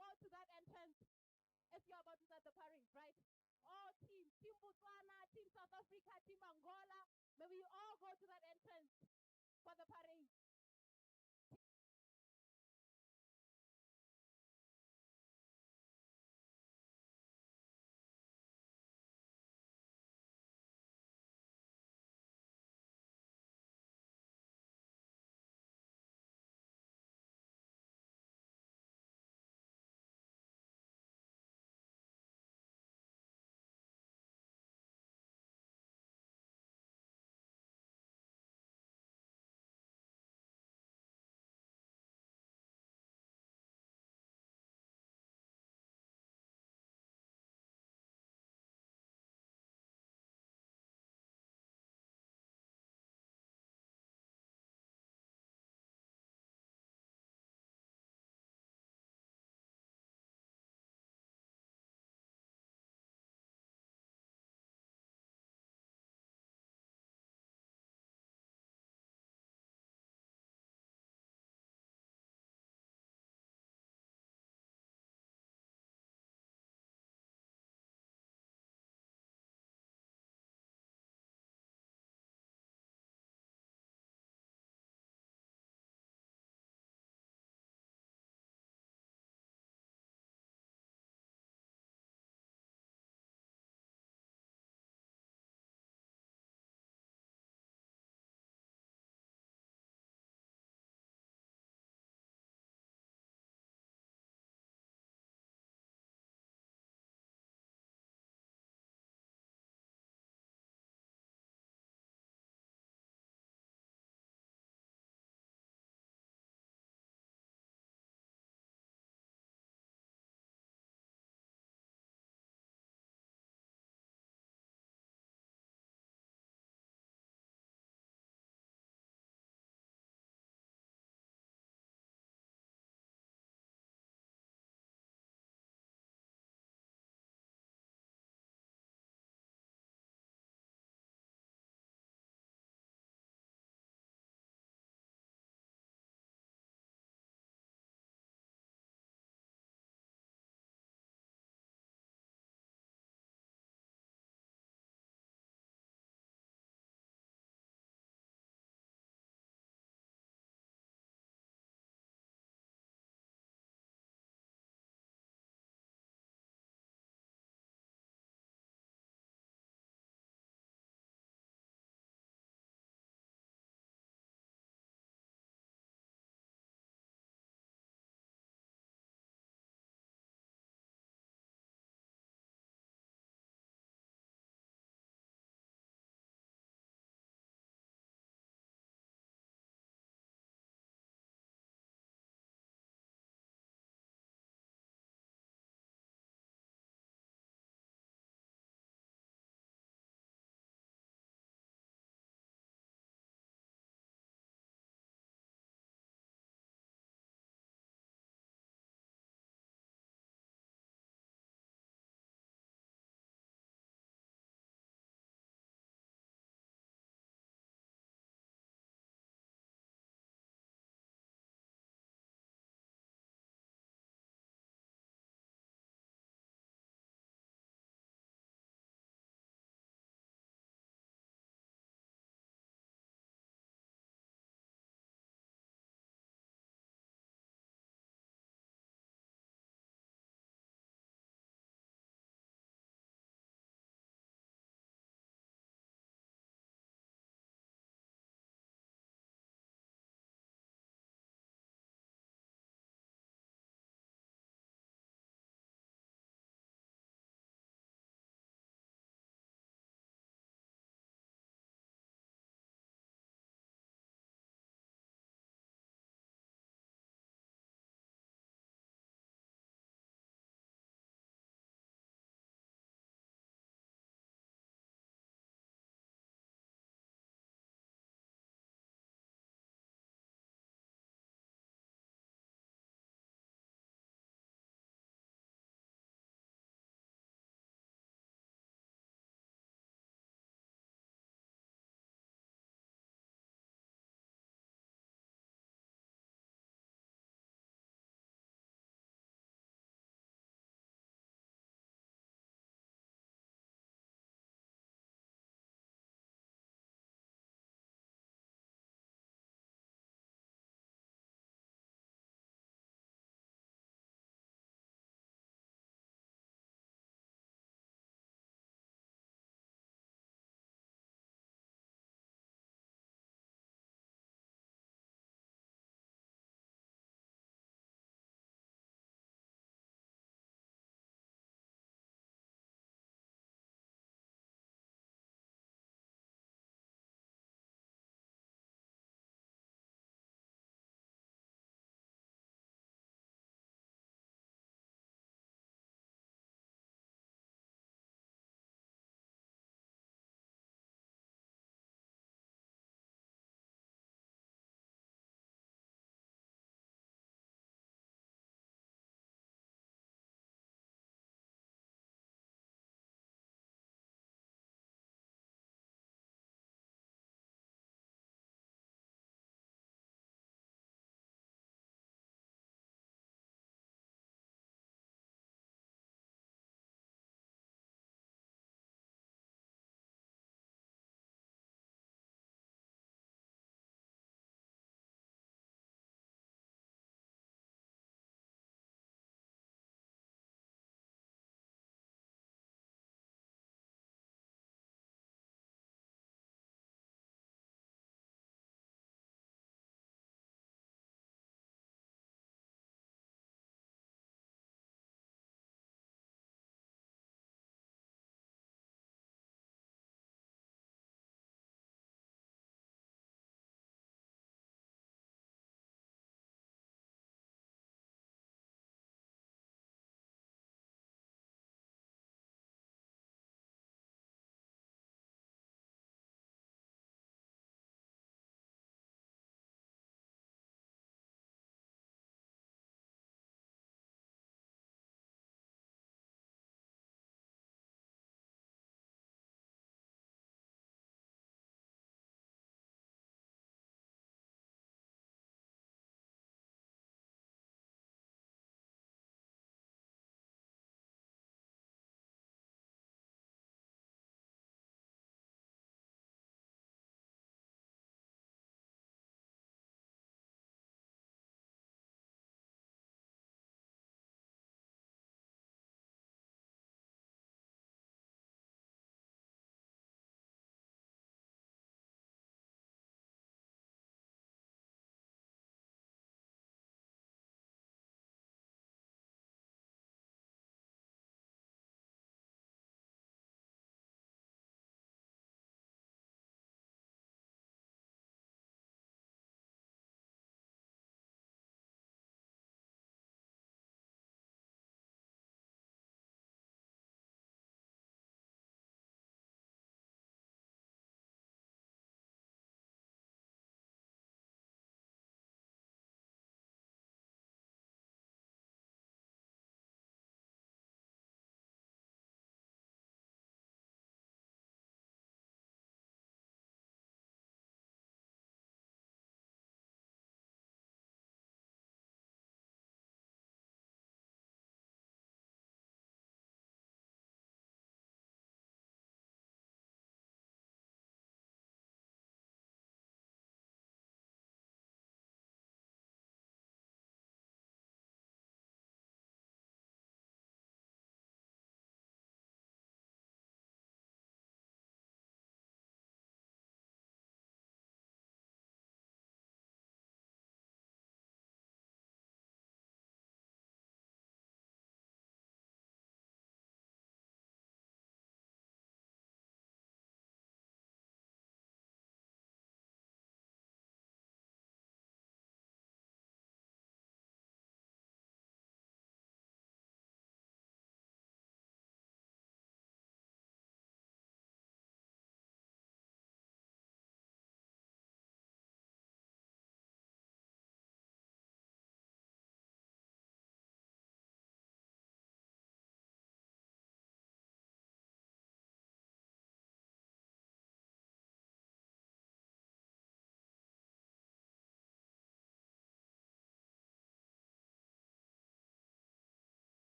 go to that entrance as you're about to start the parade, right? All teams, Team Botswana, Team South Africa, Team Angola, may we all go to that entrance for the parade.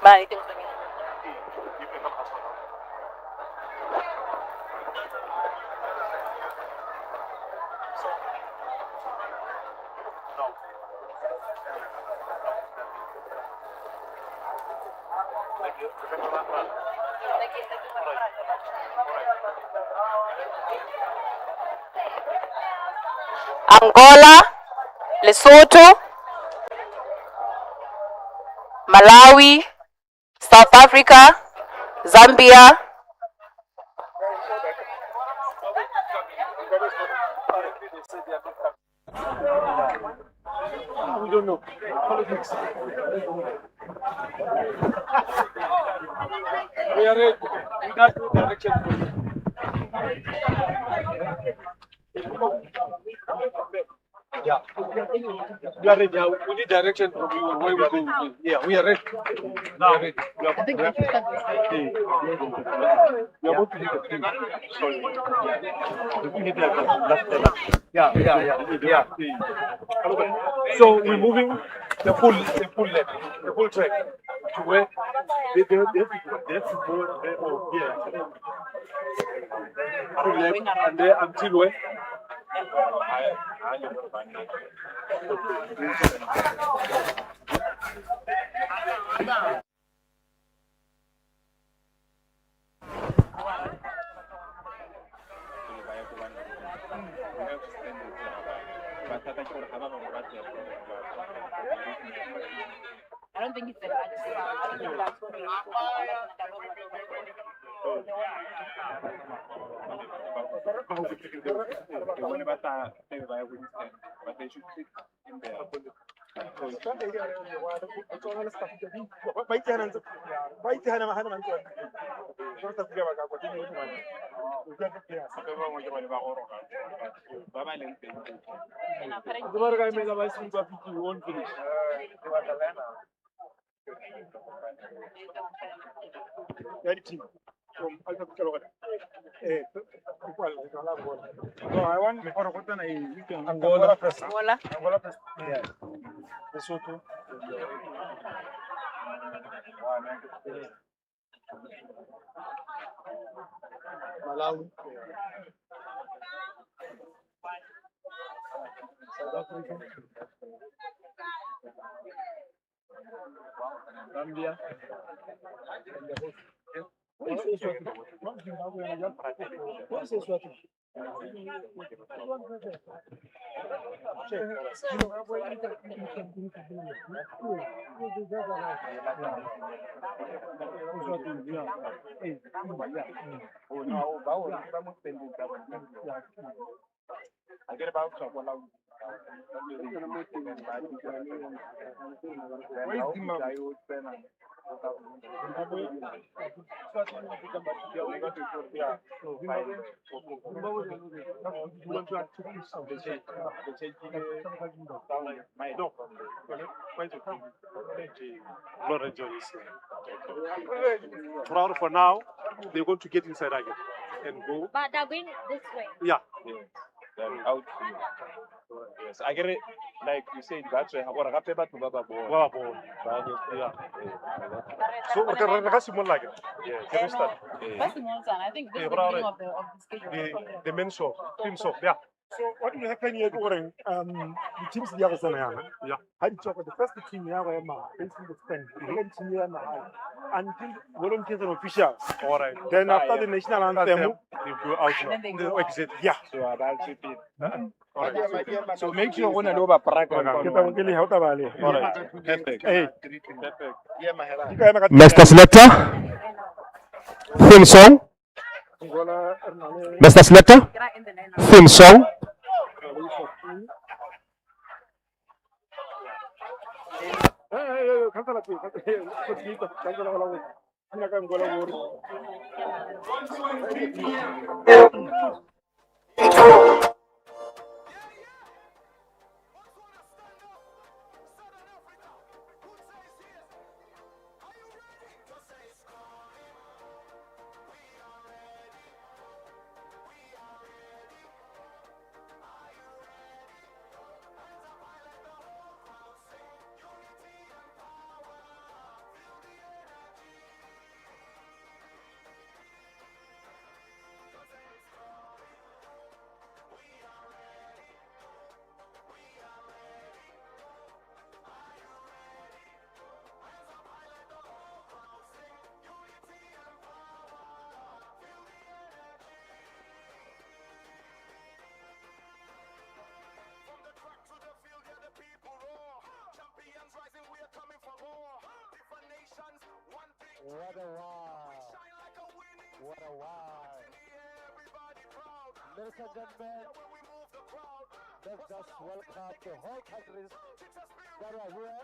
Bye. Angola, Lesotho, Malawi, South Africa, Zambia. We don't know. Politics. We are ready. We got no direction. Yeah. We are ready. We need direction from you. Where we go? Yeah, we are ready. Now, we are ready. We are about to leave the team. Yeah. So we're moving the full left, the full track to where they have to go there or here. Full left and there until where? I don't think it's the I think that's what But they should sit in there. So I want Angola first. Angola first. Yeah. Lesotho. Malawi. South Africa. Zambia. What is Eswatini? What is Eswatini? I get about for now, they're going to get inside again and go. But they're going this way. Yeah. Then out. Yes, I get it. Like you said, that's why I want to get to Baba. Yeah. So what can I like it? Yes. Can we start? I think this is the beginning of the schedule. The main show, team show. Yeah. So what will happen here, Goring? The teams the other side. Yeah. How did you the first team here were basically the stand. The second team here until volunteers and officials. All right. Then after the national anthem, they go out. They exit. Yeah. So I'll chip in. All right. So make sure when I do a prac. All right. Perfect. Hey. Mr. Selector, theme song. Mr. Selector, theme song. What a wow. What a wow. Ladies and gentlemen, let's just welcome the whole countries that are here.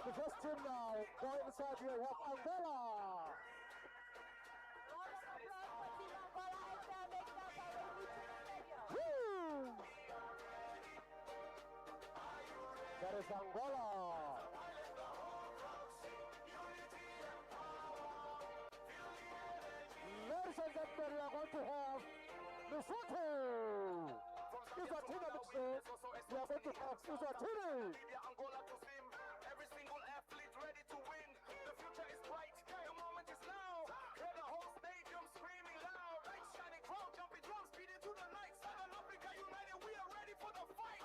The first team now, go inside here, we have Angola. That is Angola. Ladies and gentlemen, we are going to have Lesotho. Eswatini, we are going to have Eswatini. Every single athlete ready to win. The future is bright. The moment is now. Hear the whole stadium screaming loud. Lights shining, crowd jumping, drums beating to the night. Southern Africa united, we are ready for the fight.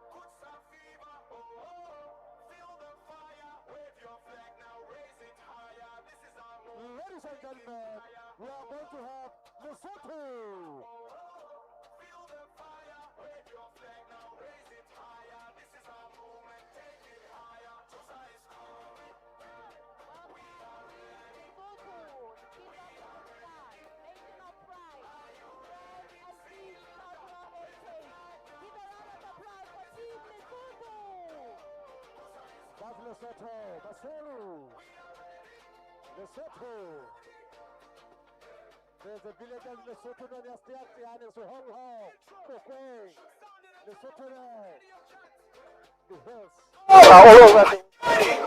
Cucsa fever, feel the fire. Wave your flag now, raise it higher. This is our moment. Ladies and gentlemen, we are going to have Lesotho. Feel the fire, wave your flag now, raise it higher. This is our moment, take it higher. Cucsa is coming. We are ready. Nation of pride, and peace, cultural heritage. Give a round of applause for Team Lesotho. That's Lesotho, Baselu. Lesotho. There's a village in Lesotho that is there, and it's a hong hong. Okay. Lesotho there. The hills. All over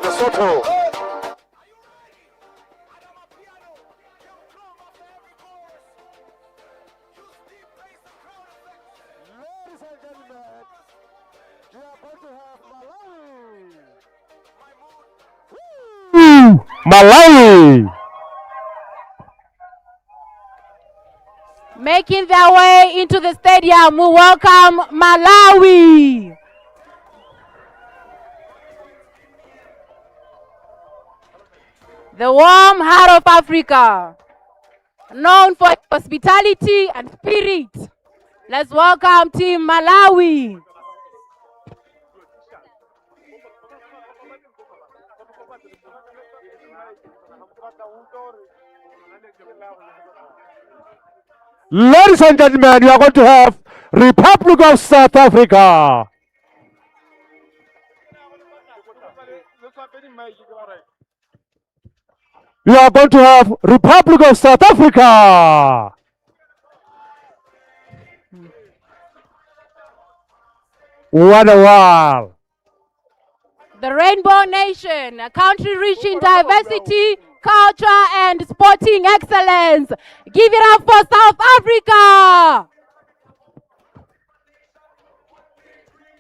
Lesotho. Ladies and gentlemen, we are going to have Malawi. Malawi. Making their way into the stadium, we welcome Malawi. The warm heart of Africa, known for hospitality and spirit. Let's welcome Team Malawi. Ladies and gentlemen, you are going to have Republic of South Africa. You are going to have Republic of South Africa. What a wow. The Rainbow Nation, a country rich in diversity, culture, and sporting excellence. Give it up for South Africa.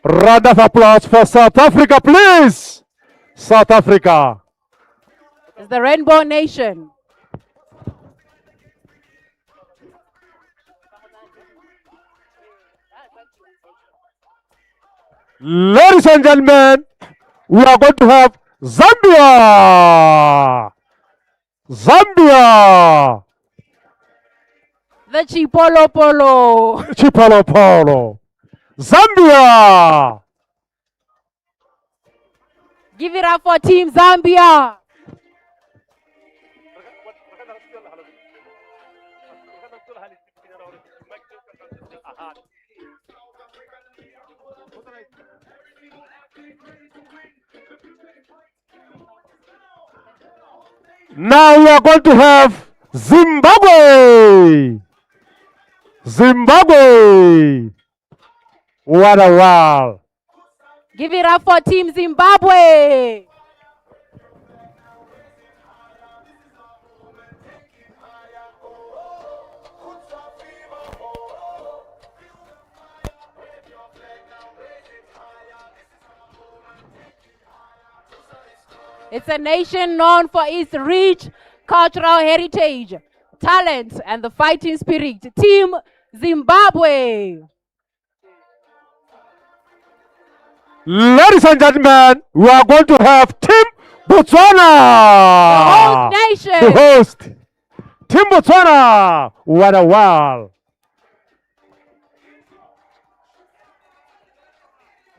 Round of applause for South Africa, please. South Africa. It's the Rainbow Nation. Ladies and gentlemen, we are going to have Zambia. Zambia. The Chipolo Polo. Chipolo Polo. Zambia. Give it up for Team Zambia. Now we are going to have Zimbabwe. Zimbabwe. What a wow. Give it up for Team Zimbabwe. It's a nation known for its rich cultural heritage, talent, and the fighting spirit. Team Zimbabwe. Ladies and gentlemen, we are going to have Team Botswana. The host nation. The host. Team Botswana. What a wow.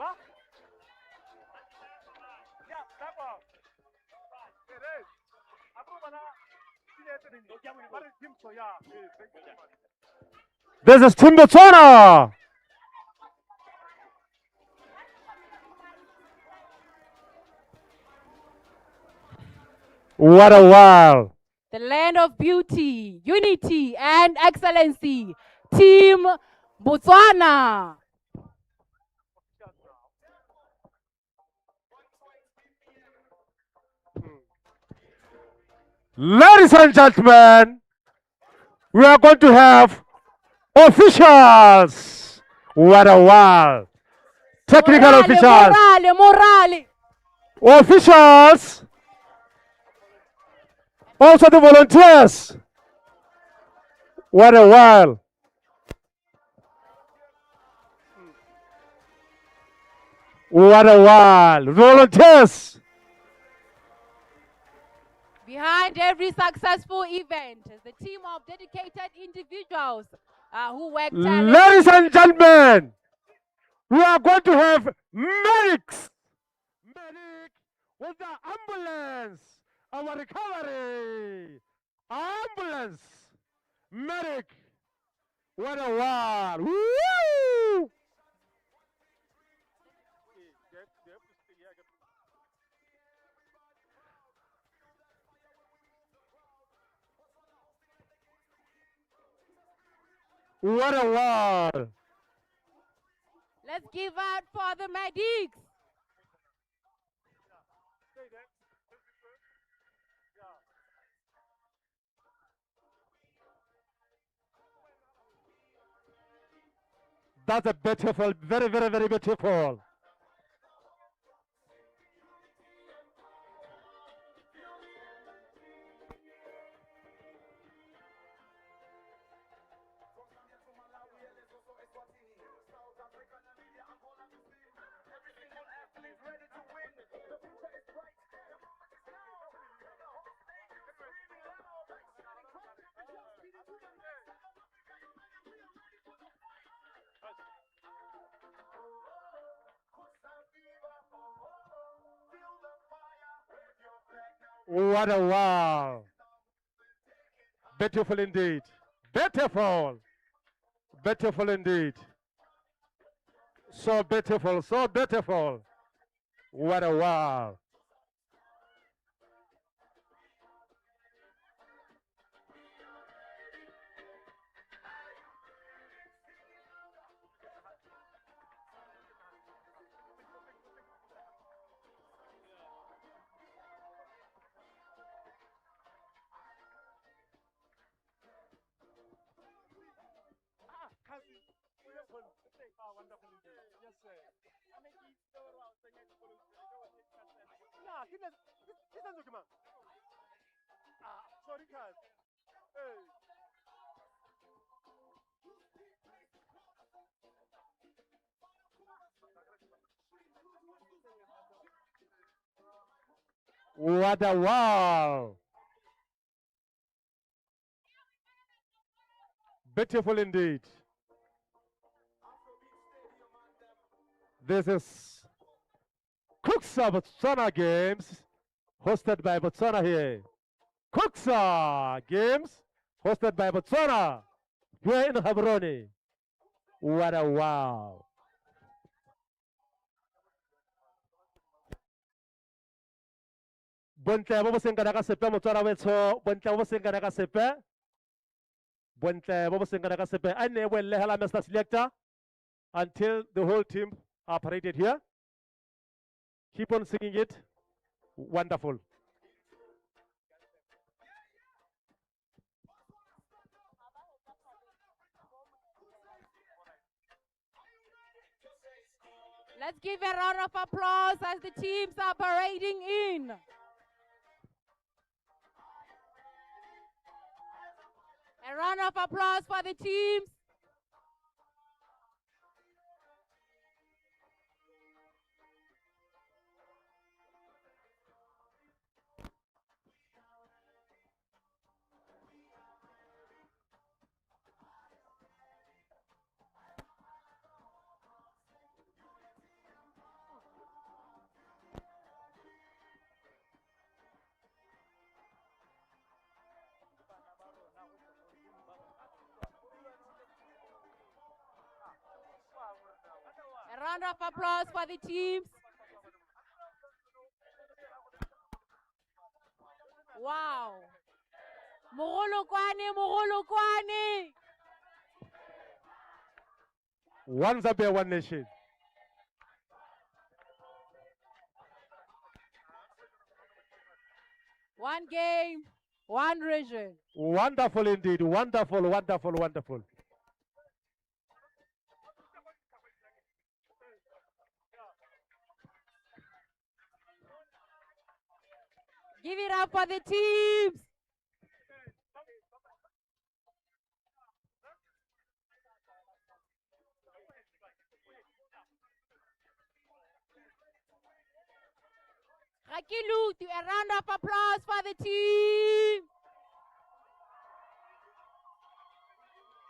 Va? Yeah, d'accord. Hey, après, This is Team Botswana. What a wow. The land of beauty, unity, and excellency. Team Botswana. Ladies and gentlemen, we are going to have officials. What a wow. Technical officials. Morale. Officials. Also the volunteers. What a wow. What a wow. Volunteers. Behind every successful event is the team of dedicated individuals who work tirelessly. Ladies and gentlemen, we are going to have medics. Medic with the ambulance. Our recovery. Ambulance. Medic. What a wow. Woo! What a wow. Let's give out for the medics. That's a beautiful, very, very, very beautiful. What a wow. Beautiful indeed. Beautiful. Beautiful indeed. So beautiful, so beautiful. What a wow. Sorry, guys. Hey. What a wow. Beautiful indeed. This is Cucsa Botswana Games, hosted by Botswana here. Cucsa Games, hosted by Botswana, here in Gaborone. What a wow. Bontle bo bo seng kana ka sepe motswara wetsho, bontle bo bo seng kana ka sepe. Bontle bo bo seng kana ka sepe. A ne boelle hela Mr. Selector until the whole team are paraded here. Keep on singing it. Wonderful. Let's give a round of applause as the teams are parading in. A round of applause for the teams. round of applause for the teams. Wow. Mogolokwane, Mogolokwane. One Zambia, one nation. One game, one region. Wonderful indeed. Wonderful, wonderful, wonderful. Give it up for the teams. Rakilu, a round of applause for the team.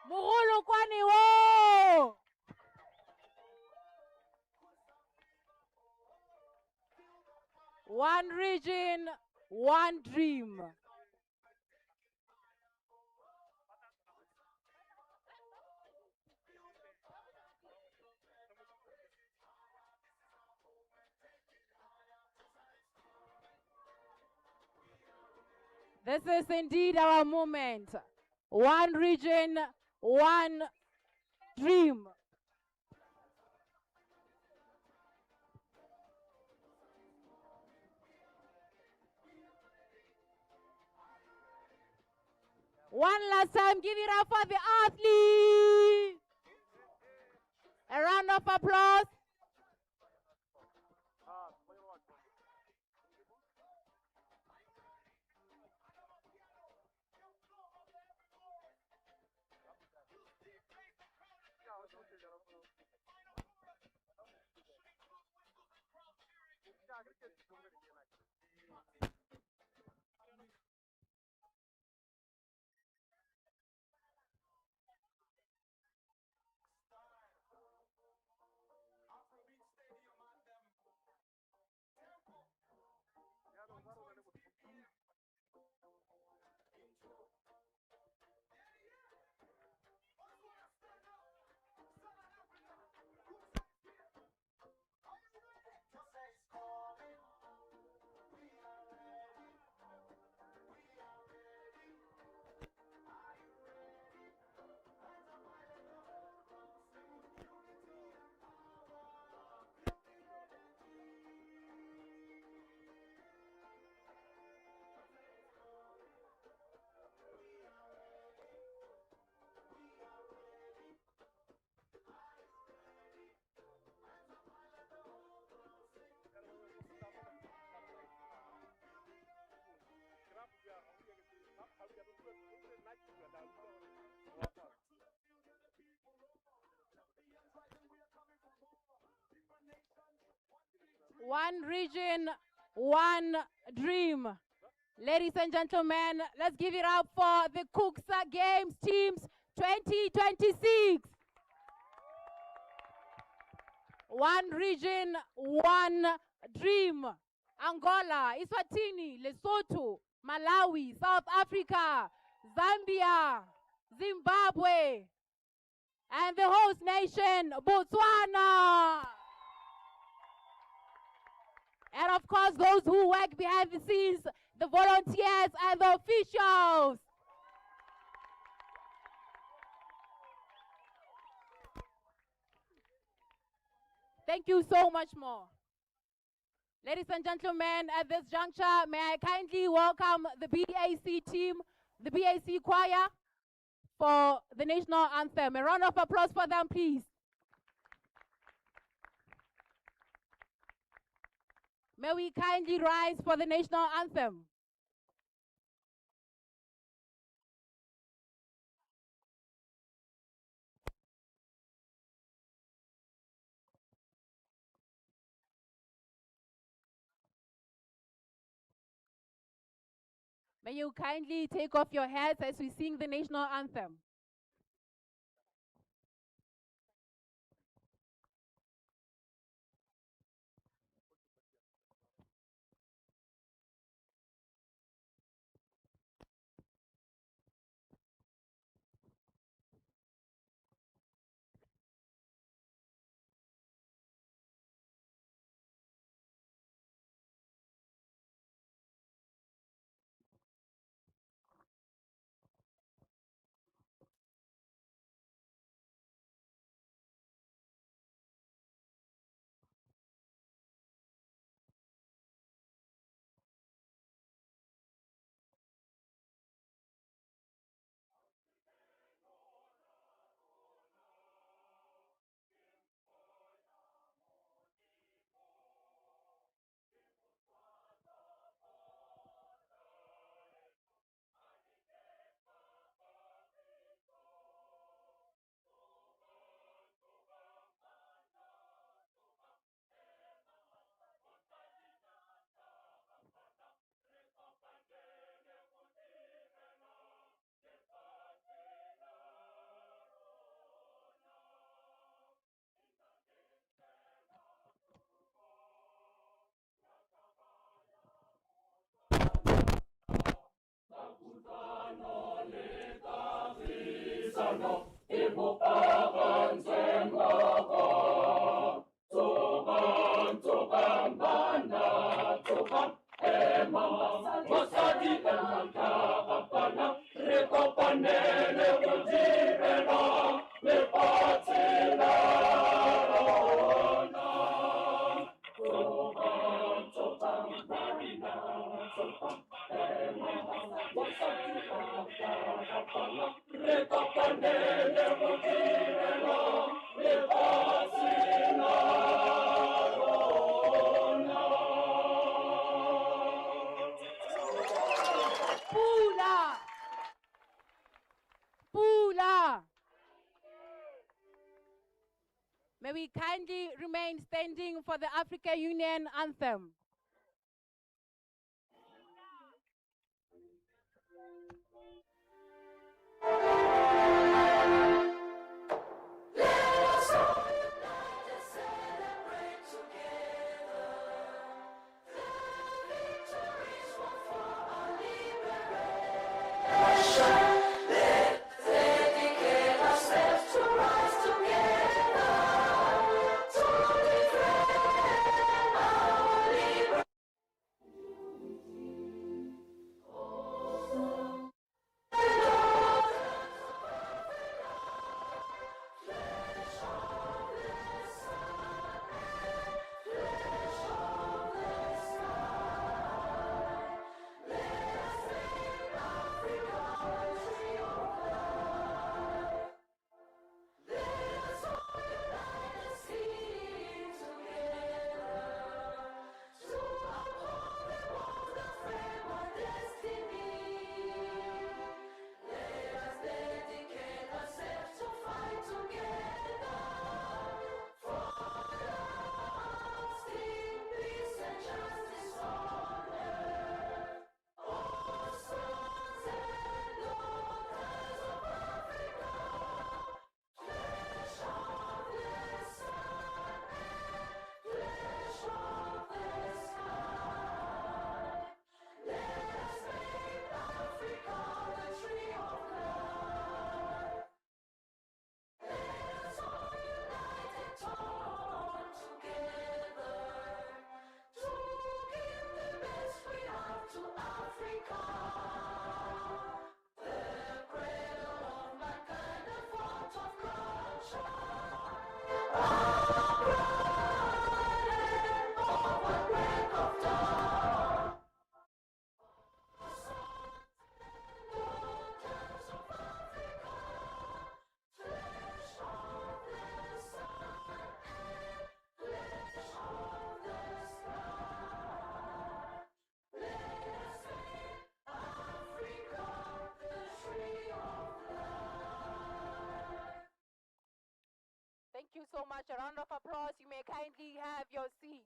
Mogolokwane, wo. One region, one dream. This is indeed our moment. One region, one dream. One last time, give it up for the athlete. A round of applause. One region, one dream. Ladies and gentlemen, let's give it up for the Cucsa Games Teams 2026. One region, one dream. Angola, Eswatini, Lesotho, Malawi, South Africa, Zambia, Zimbabwe, and the host nation, Botswana. And of course, those who work behind the scenes, the volunteers and the officials. Thank you so much more. Ladies and gentlemen, at this juncture, may I kindly welcome the BAC team, the BAC choir, for the national anthem. A round of applause for them, please. May we kindly rise for the national anthem. May you kindly take off your hats as we sing the national anthem. May we kindly remain standing for the African Union anthem. Thank you so much. A round of applause. You may kindly have your seats.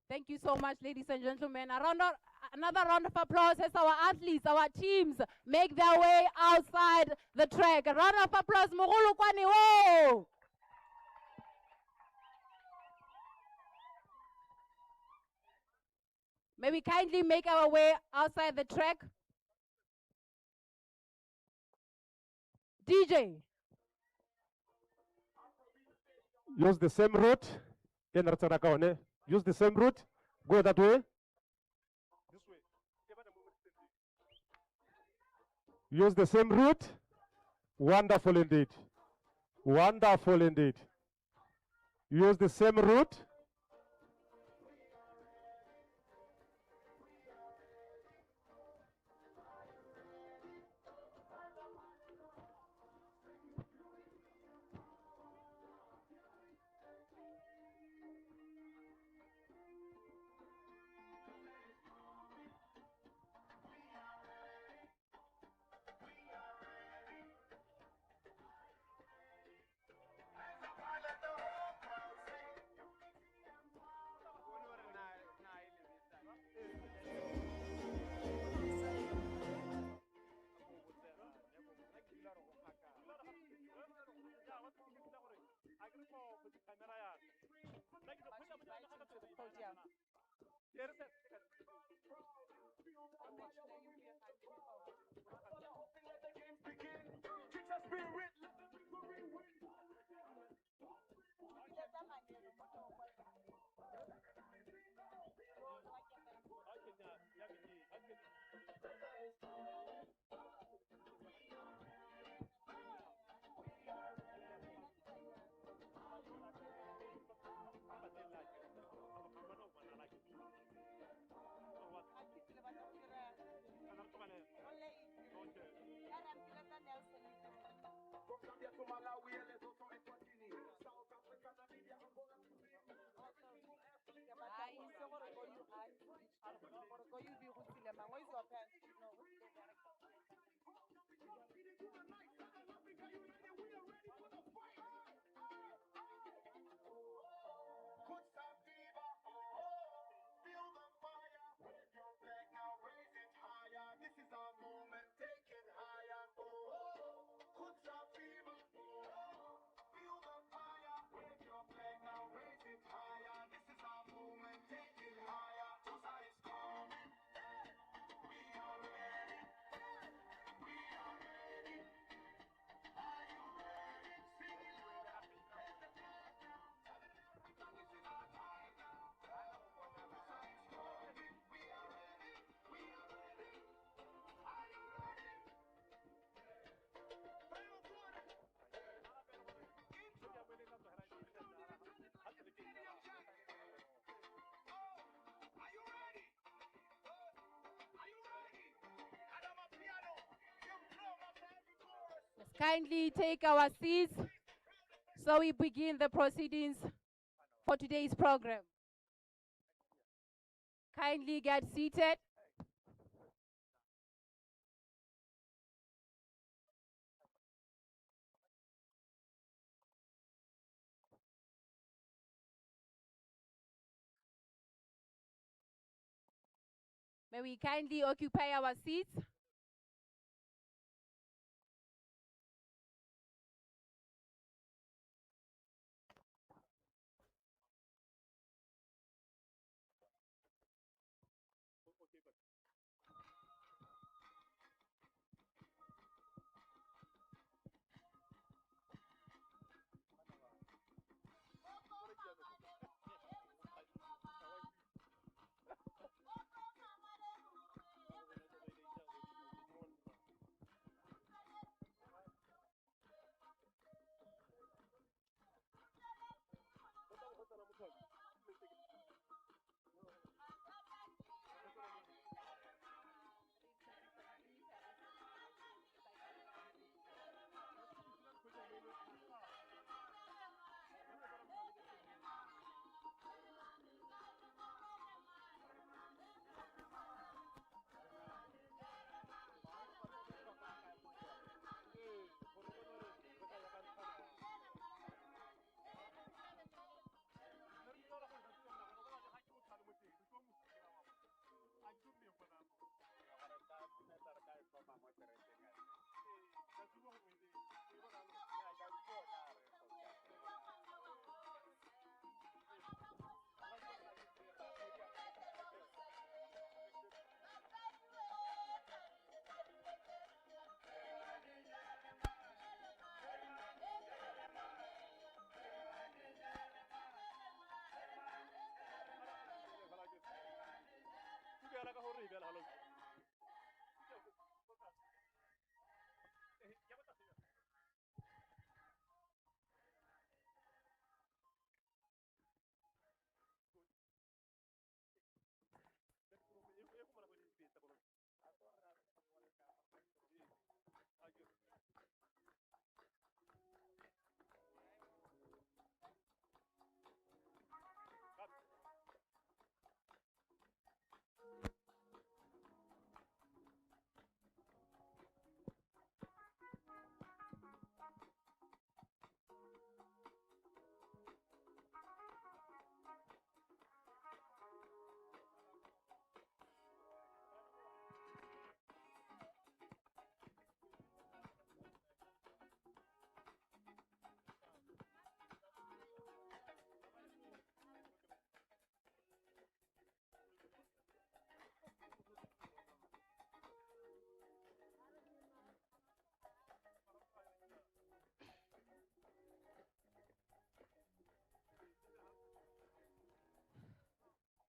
Thank you so much, ladies and gentlemen. Another round of applause as our athletes, our teams make their way outside the track. A round of applause. Mogolo kwani wo! May we kindly make our way outside the track. DJ. Use the same route. Use the same route. Go that way. This way. Use the same route. Wonderful indeed. Wonderful indeed. Use the same route. kindly take our seats so we begin the proceedings for today's program. Kindly get seated. May we kindly occupy our seats.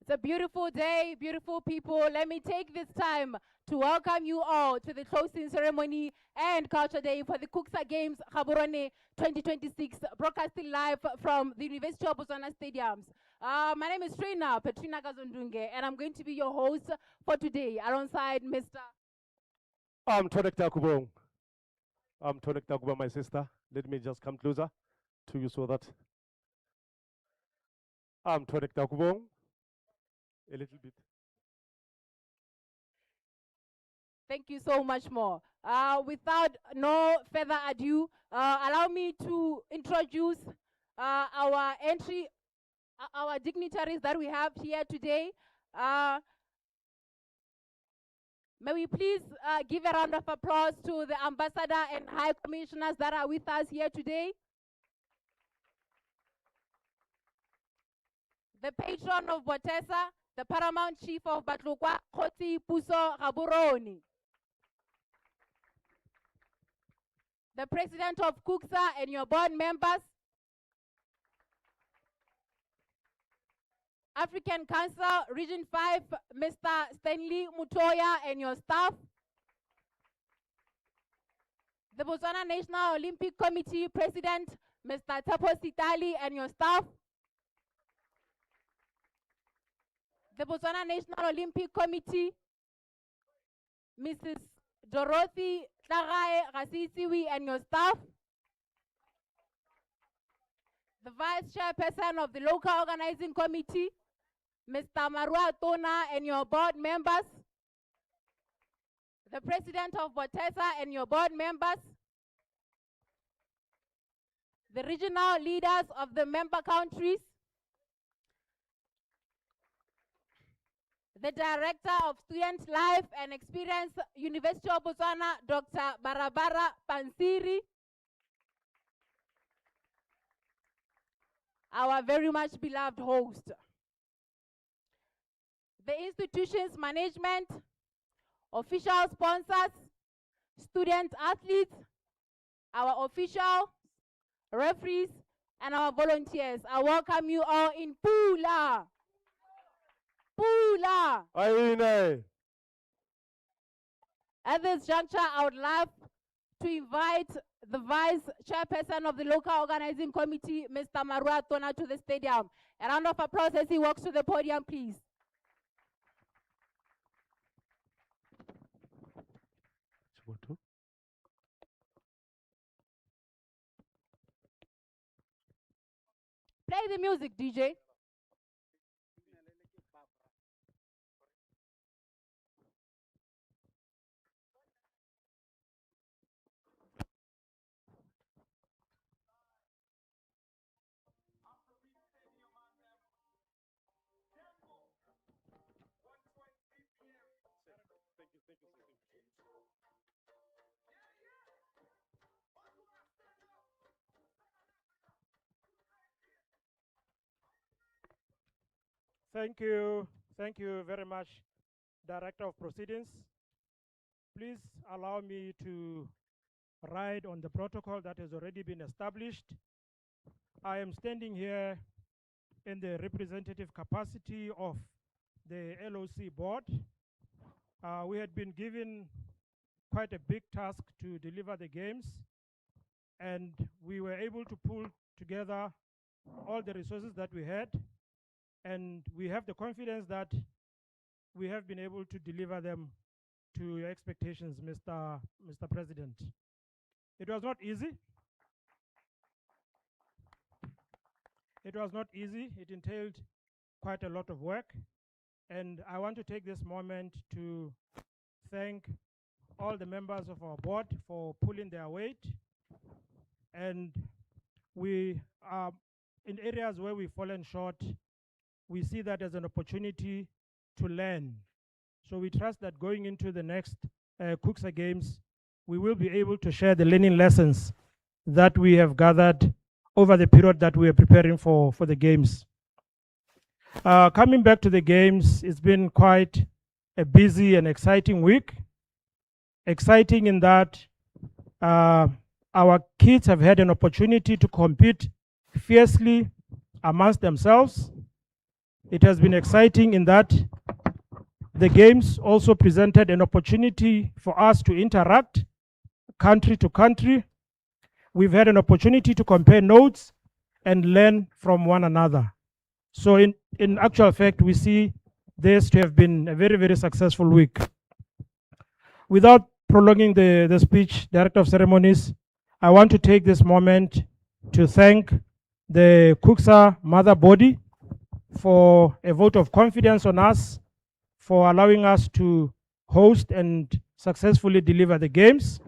It's a beautiful day, beautiful people. Let me take this time to welcome you all to the closing ceremony and culture day for the Cucsa Games Gaborone 2026, broadcasting live from the University of Botswana Stadiums. My name is Petrina Gazondunge, and I'm going to be your host for today alongside Mr. I'm Tonek Takubong. I'm Tonek Takuba, my sister. Let me just come closer to you so that I'm Tonek Takubong. A little bit. Thank you so much more. Without no further ado, allow me to introduce our dignitaries that we have here today. May we please give a round of applause to the ambassador and high commissioners that are with us here today. The patron of Botesa, the paramount chief of Batlokwa, Cucsa Gaborone. The president of Cucsa and your board members. African Council, Region 5, Mr. Stanley Mutoya and your staff. The Botswana National Olympic Committee President, Mr. Tapo Sitali and your staff. The Botswana National Olympic Committee, Mrs. Dorothy Tlagae Rasisiwi and your staff, the Vice Chairperson of the Local Organizing Committee, Mr. Marua Tona and your board members, the President of Botesa and your board members, the regional leaders of the member countries, the Director of Student Life and Experience, University of Botswana, Dr. Barabara Pansiri, our very much beloved host, the institution's management, official sponsors, student athletes, our officials, referees, and our volunteers. I welcome you all in Pula. Pula. Aine. At this juncture, I would love to invite the Vice Chairperson of the Local Organizing Committee, Mr. Marua Tona, to the stadium. A round of applause as he walks to the podium, please. Play the music, DJ. Thank you very much, Director of Proceedings. Please allow me to ride on the protocol that has already been established. I am standing here in the representative capacity of the LOC board. We had been given quite a big task to deliver the games, and we were able to pull together all the resources that we had, and we have the confidence that we have been able to deliver them to your expectations, Mr. President. It was not easy. It was not easy. It entailed quite a lot of work, and I want to take this moment to thank all the members of our board for pulling their weight, and we are in areas where we've fallen short. We see that as an opportunity to learn. So we trust that going into the next Cucsa Games, we will be able to share the learning lessons that we have gathered over the period that we are preparing for the games. Coming back to the games, it's been quite a busy and exciting week. Exciting in that our kids have had an opportunity to compete fiercely amongst themselves. It has been exciting in that the games also presented an opportunity for us to interact country to country. We've had an opportunity to compare notes and learn from one another. So in actual fact, we see this to have been a very, very successful week. Without prolonging the speech, Director of Ceremonies, I want to take this moment to thank the Cucsa mother body for a vote of confidence on us, for allowing us to host and successfully deliver the games.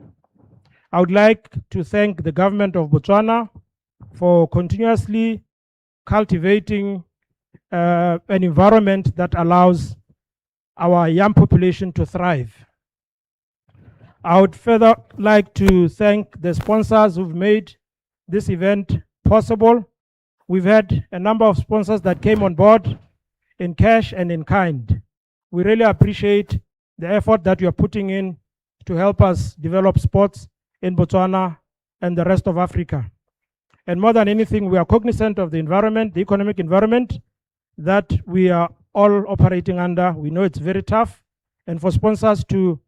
I would like to thank the government of Botswana for continuously cultivating an environment that allows our young population to thrive. I would further like to thank the sponsors who've made this event possible. We've had a number of sponsors that came on board in cash and in kind. We really appreciate the effort that you are putting in to help us develop sports in Botswana and the rest of Africa. And more than anything, we are cognizant of the environment, the economic environment that we are all operating under. We know it's very tough, and for sponsors to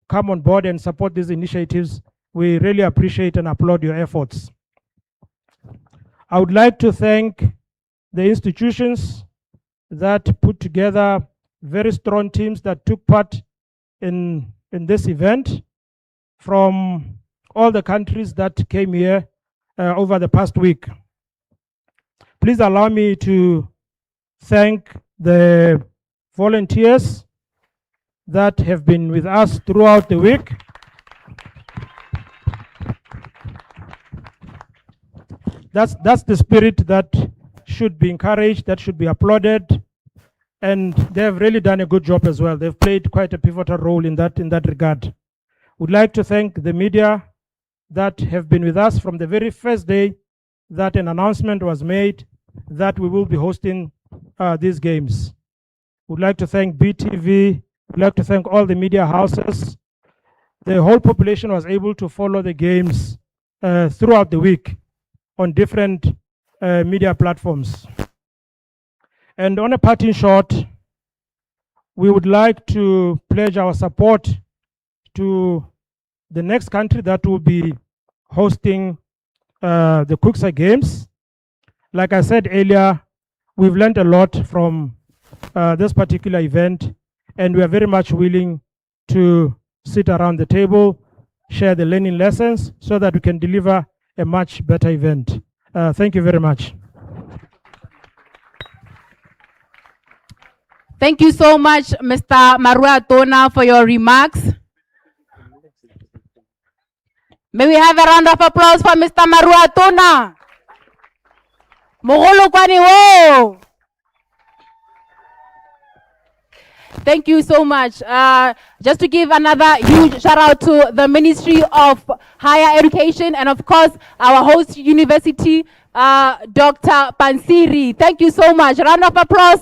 come on board and support these initiatives, we really appreciate and applaud your efforts. I would like to thank the institutions that put together very strong teams that took part in this event. from all the countries that came here over the past week. Please allow me to thank the volunteers that have been with us throughout the week. That's the spirit that should be encouraged, that should be applauded, and they have really done a good job as well. They've played quite a pivotal role in that regard. Would like to thank the media that have been with us from the very first day that an announcement was made that we will be hosting these games. Would like to thank BTV, would like to thank all the media houses. The whole population was able to follow the games throughout the week on different media platforms. And on a parting shot, we would like to pledge our support to the next country that will be hosting the Cucsa Games. Like I said earlier, we've learned a lot from this particular event, and we are very much willing to sit around the table, share the learning lessons so that we can deliver a much better event. Thank you very much. Thank you so much, Mr. Marua Tona, for your remarks. May we have a round of applause for Mr. Marua Tona. Mogolo kwani wo. Thank you so much. Just to give another huge shout out to the Ministry of Higher Education and of course our host university, Dr. Pansiri. Thank you so much. Round of applause.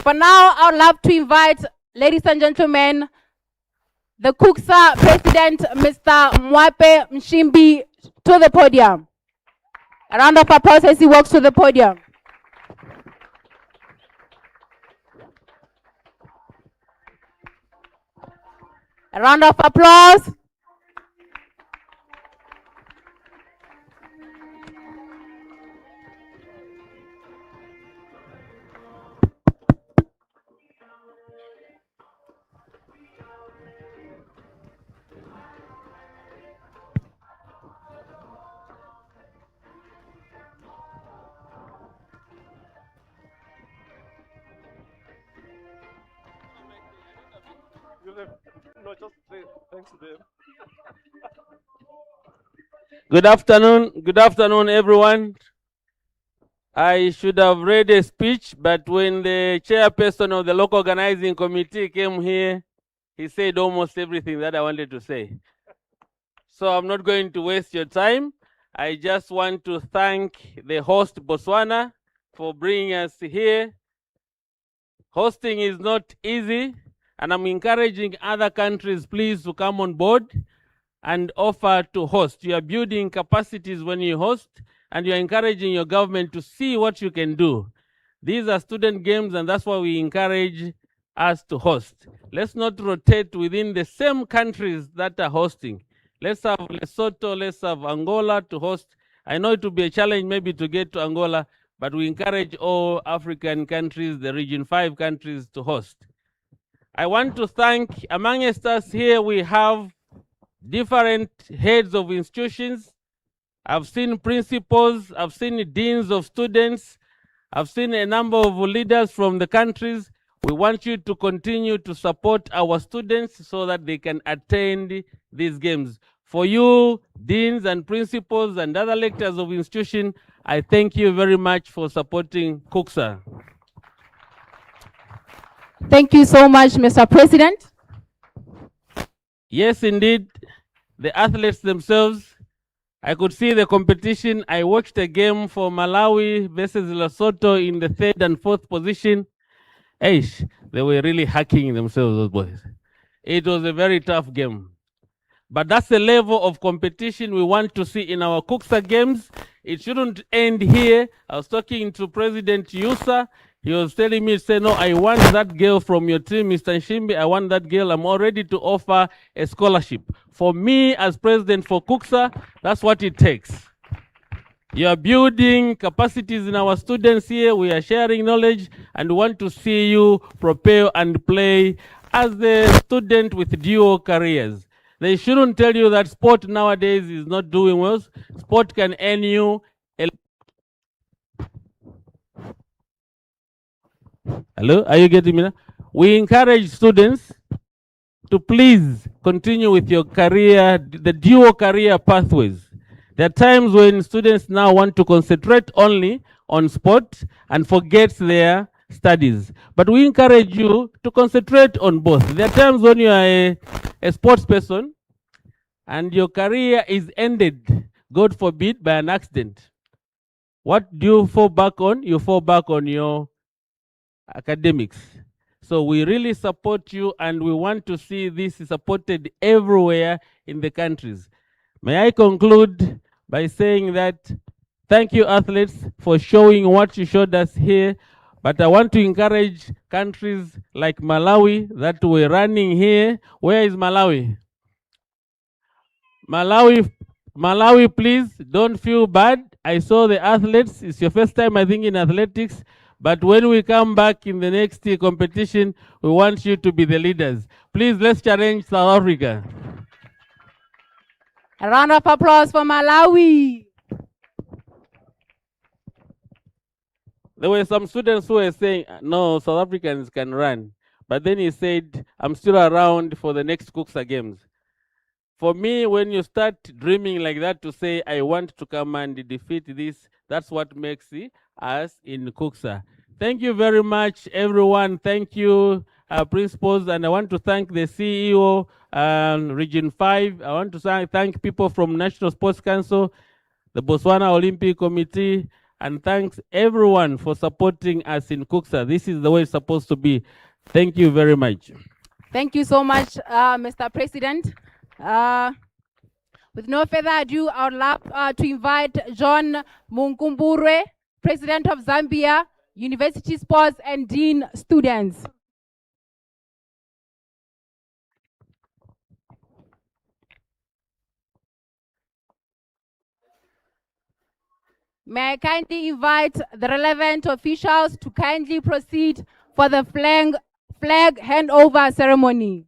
For now, I would love to invite, ladies and gentlemen, the Cucsa President, Mr. Mwape Mshimbi, to the podium. A round of applause as he walks to the podium. A round of applause. Good afternoon, everyone. I should have read a speech, but when the chairperson of the local organizing committee came here, he said almost everything that I wanted to say. So I'm not going to waste your time. I just want to thank the host, Botswana, for bringing us here. Hosting is not easy, and I'm encouraging other countries, please, to come on board and offer to host. You are building capacities when you host, and you're encouraging your government to see what you can do. These are student games, and that's why we encourage us to host. Let's not rotate within the same countries that are hosting. Let's have Lesotho, let's have Angola to host. I know it will be a challenge maybe to get to Angola, but we encourage all African countries, the Region 5 countries, to host. I want to thank, amongst us here, we have different heads of institutions. I've seen principals, I've seen deans of students, I've seen a number of leaders from the countries. We want you to continue to support our students so that they can attend these games. For you, deans and principals and other lectures of institution, I thank you very much for supporting Cucsa. Thank you so much, Mr. President. Yes, indeed, the athletes themselves, I could see the competition. I watched a game for Malawi versus Lesotho in the 3rd and 4th position. Eish, they were really hacking themselves, those boys. It was a very tough game. But that's the level of competition we want to see in our Cucsa games. It shouldn't end here. I was talking to President Yusa. He was telling me, say, no, I want that girl from your team, Mr. Nshimbi. I want that girl. I'm all ready to offer a scholarship. For me, as president for Cucsa, that's what it takes. You are building capacities in our students here. We are sharing knowledge and want to see you prepare and play as a student with dual careers. They shouldn't tell you that sport nowadays is not doing well. Sport can earn you a... Hello, are you getting me now? We encourage students to please continue with your career, the dual career pathways. There are times when students now want to concentrate only on sport and forget their studies. But we encourage you to concentrate on both. There are times when you are a sports person and your career is ended, God forbid, by an accident. What do you fall back on? You fall back on your academics. So we really support you and we want to see this supported everywhere in the countries. May I conclude by saying that thank you, athletes, for showing what you showed us here. But I want to encourage countries like Malawi that we're running here. Where is Malawi? Malawi, please don't feel bad. I saw the athletes. It's your first time, I think, in athletics. But when we come back in the next competition, we want you to be the leaders. Please, let's challenge South Africa. A round of applause for Malawi. There were some students who were saying, no, South Africans can run. But then he said, I'm still around for the next Cucsa Games. For me, when you start dreaming like that to say, I want to come and defeat this, that's what makes us in Cucsa. Thank you very much, everyone. Thank you, principals. And I want to thank the CEO, Region 5. I want to thank people from National Sports Council, the Botswana Olympic Committee, and thanks everyone for supporting us in Cucsa. This is the way it's supposed to be. Thank you very much. Thank you so much, Mr. President. With no further ado, I would love to invite John Munkumbure, President of Zambia, University Sports and Dean Students. May I kindly invite the relevant officials to kindly proceed for the flag handover ceremony.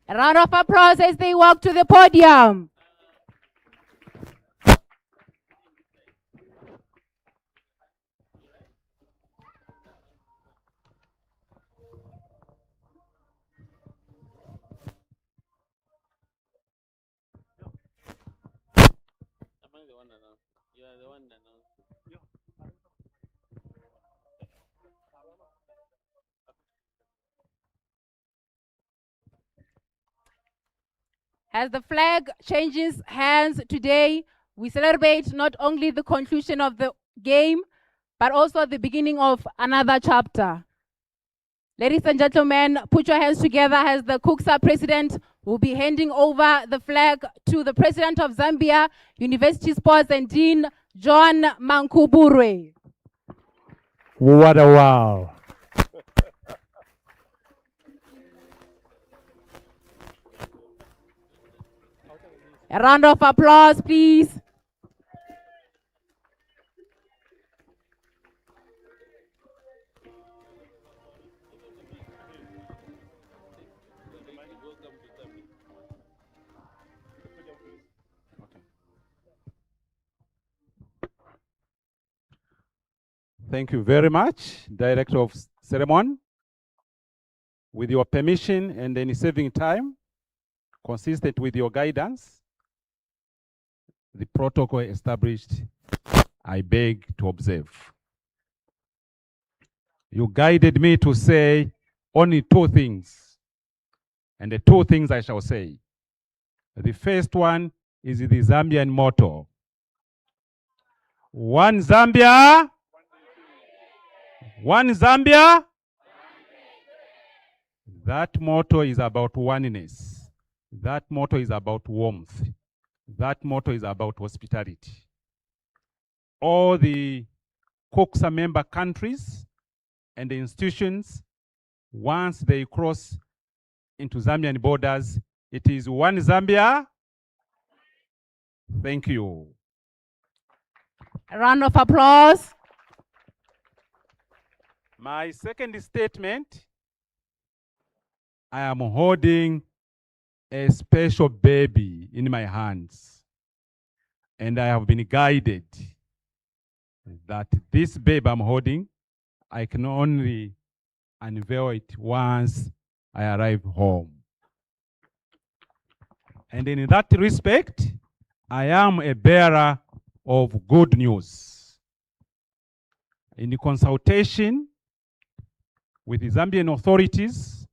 A round of applause as they walk to the podium. As the flag changes hands today, we celebrate not only the conclusion of the game, but also the beginning of another chapter. Ladies and gentlemen, put your hands together as the Cucsa president will be handing over the flag to the president of Zambia, University Sports and Dean, John Mankubure. What a wow. A round of applause, please. Thank you very much, Director of Ceremony. With your permission and any saving time, consistent with your guidance, the protocol established, I beg to observe. You guided me to say only two things, and the two things I shall say. The first one is the Zambian motto. One Zambia, One Zambia. That motto is about oneness. That motto is about warmth. That motto is about hospitality. All the Cucsa member countries and the institutions, once they cross into Zambian borders, it is one Zambia. Thank you. A round of applause. My second statement, I am holding a special baby in my hands, and I have been guided that this babe I'm holding, I can only unveil it once I arrive home. And in that respect, I am a bearer of good news. In consultation with the Zambian authorities,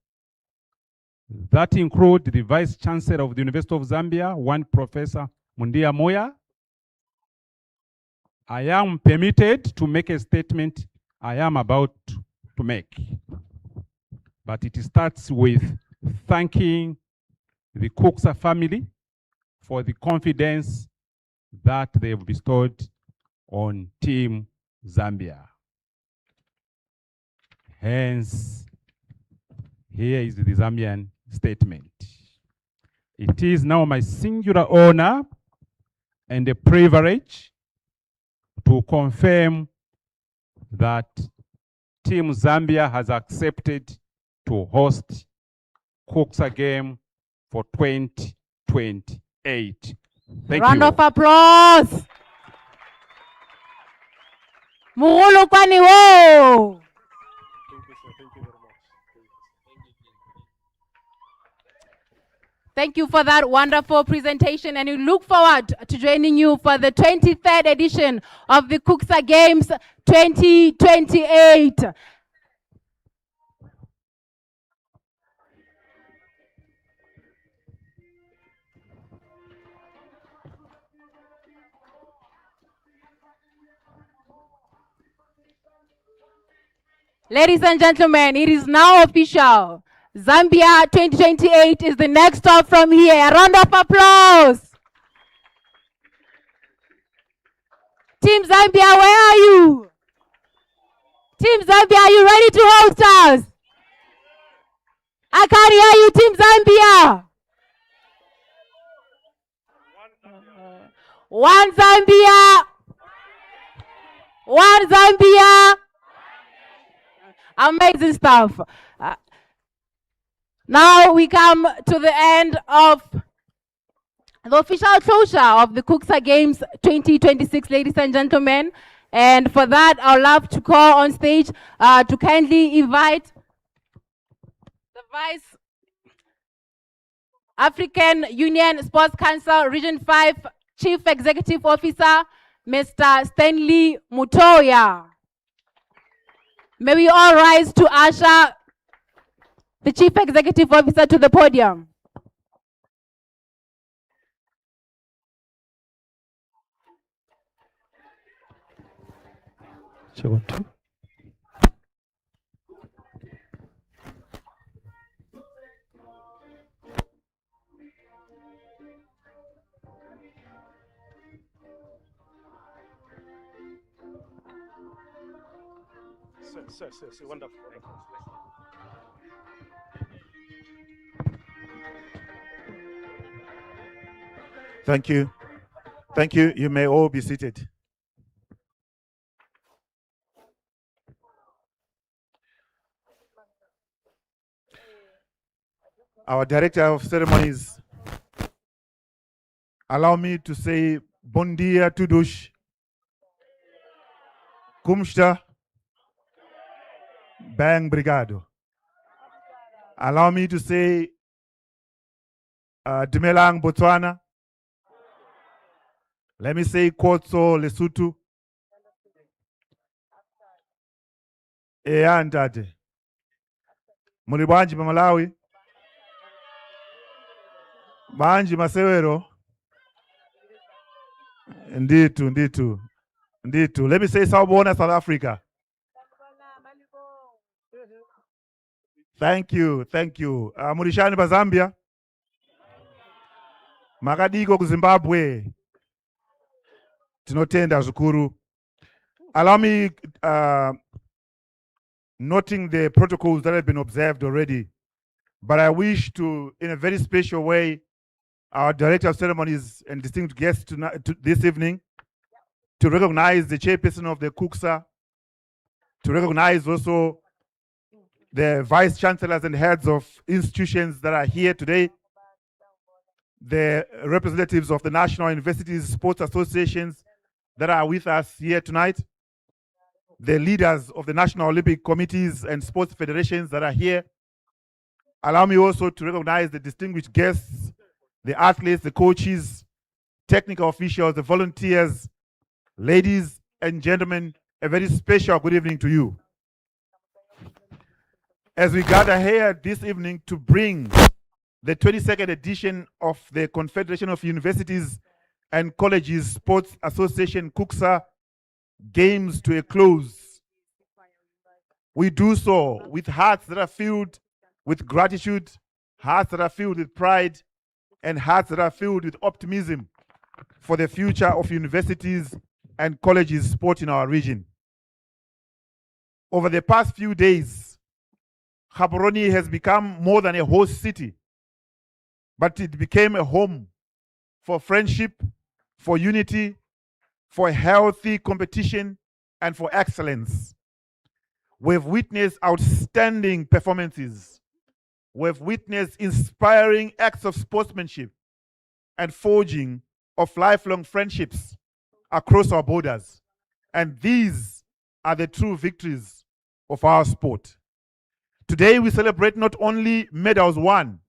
that include the Vice Chancellor of the University of Zambia, one Professor Mundia Moya, I am permitted to make a statement I am about to make. But it starts with thanking the Cucsa family for the confidence that they've bestowed on Team Zambia. Hence, here is the Zambian statement. It is now my singular honor and a privilege to confirm that Team Zambia has accepted to host Cucsa game for 2028. Thank Round you. of applause. Muhulu kwani wo. Thank you for that wonderful presentation, and we look forward to joining you for the 23rd edition of the Cucsa Games 2028. Ladies and gentlemen, it is now official. Zambia 2028 is the next stop from here. A round of applause. Team Zambia, where are you? Team Zambia, are you ready to host us? I can't hear you, Team Zambia. One Zambia. One Zambia. Amazing stuff. Now we come to the end of the official closure of the Cucsa Games 2026, ladies and gentlemen. And for that, I'd love to call on stage to kindly invite the Vice African Union Sports Council Region 5 Chief Executive Officer, Mr. Stanley Mutoya. May we all rise to usher the Chief Executive Officer to the podium. Sir, wonderful. Thank you. Thank you. You may all be seated. Our Director of Ceremonies, allow me to say bon dia todos. Como está? Bem obrigado. Allow me to say Dumelang Botswana. Let me say Kotso Lesotho. Eandade. Mulibanji Malawi. Banji Masewero. Nditu. Let me say Sawubona, South Africa. Thank you, thank you. Murishani ba Zambia. Makadiko ku Zimbabwe. Tinotenda zvikuru. Allow me noting the protocols that have been observed already, but I wish to, in a very special way, our Director of Ceremonies and distinguished guests this evening, to recognize the chairperson of the Cucsa, to recognize also the vice chancellors and heads of institutions that are here today, the representatives of the National Universities Sports Associations that are with us here tonight, the leaders of the National Olympic Committees and sports federations that are here. Allow me also to recognize the distinguished guests, the athletes, the coaches, technical officials, the volunteers, ladies and gentlemen, a very special good evening to you. As we gather here this evening to bring the 22nd edition of the Confederation of Universities and Colleges Sports Association Cucsa Games to a close, we do so with hearts that are filled with gratitude, hearts that are filled with pride, and hearts that are filled with optimism for the future of universities and colleges sport in our region. Over the past few days, Gaborone has become more than a host city, but it became a home for friendship, for unity, for healthy competition, and for excellence. We've witnessed outstanding performances. We've witnessed inspiring acts of sportsmanship and forging of lifelong friendships across our borders. And these are the true victories of our sport. Today we celebrate not only medals won,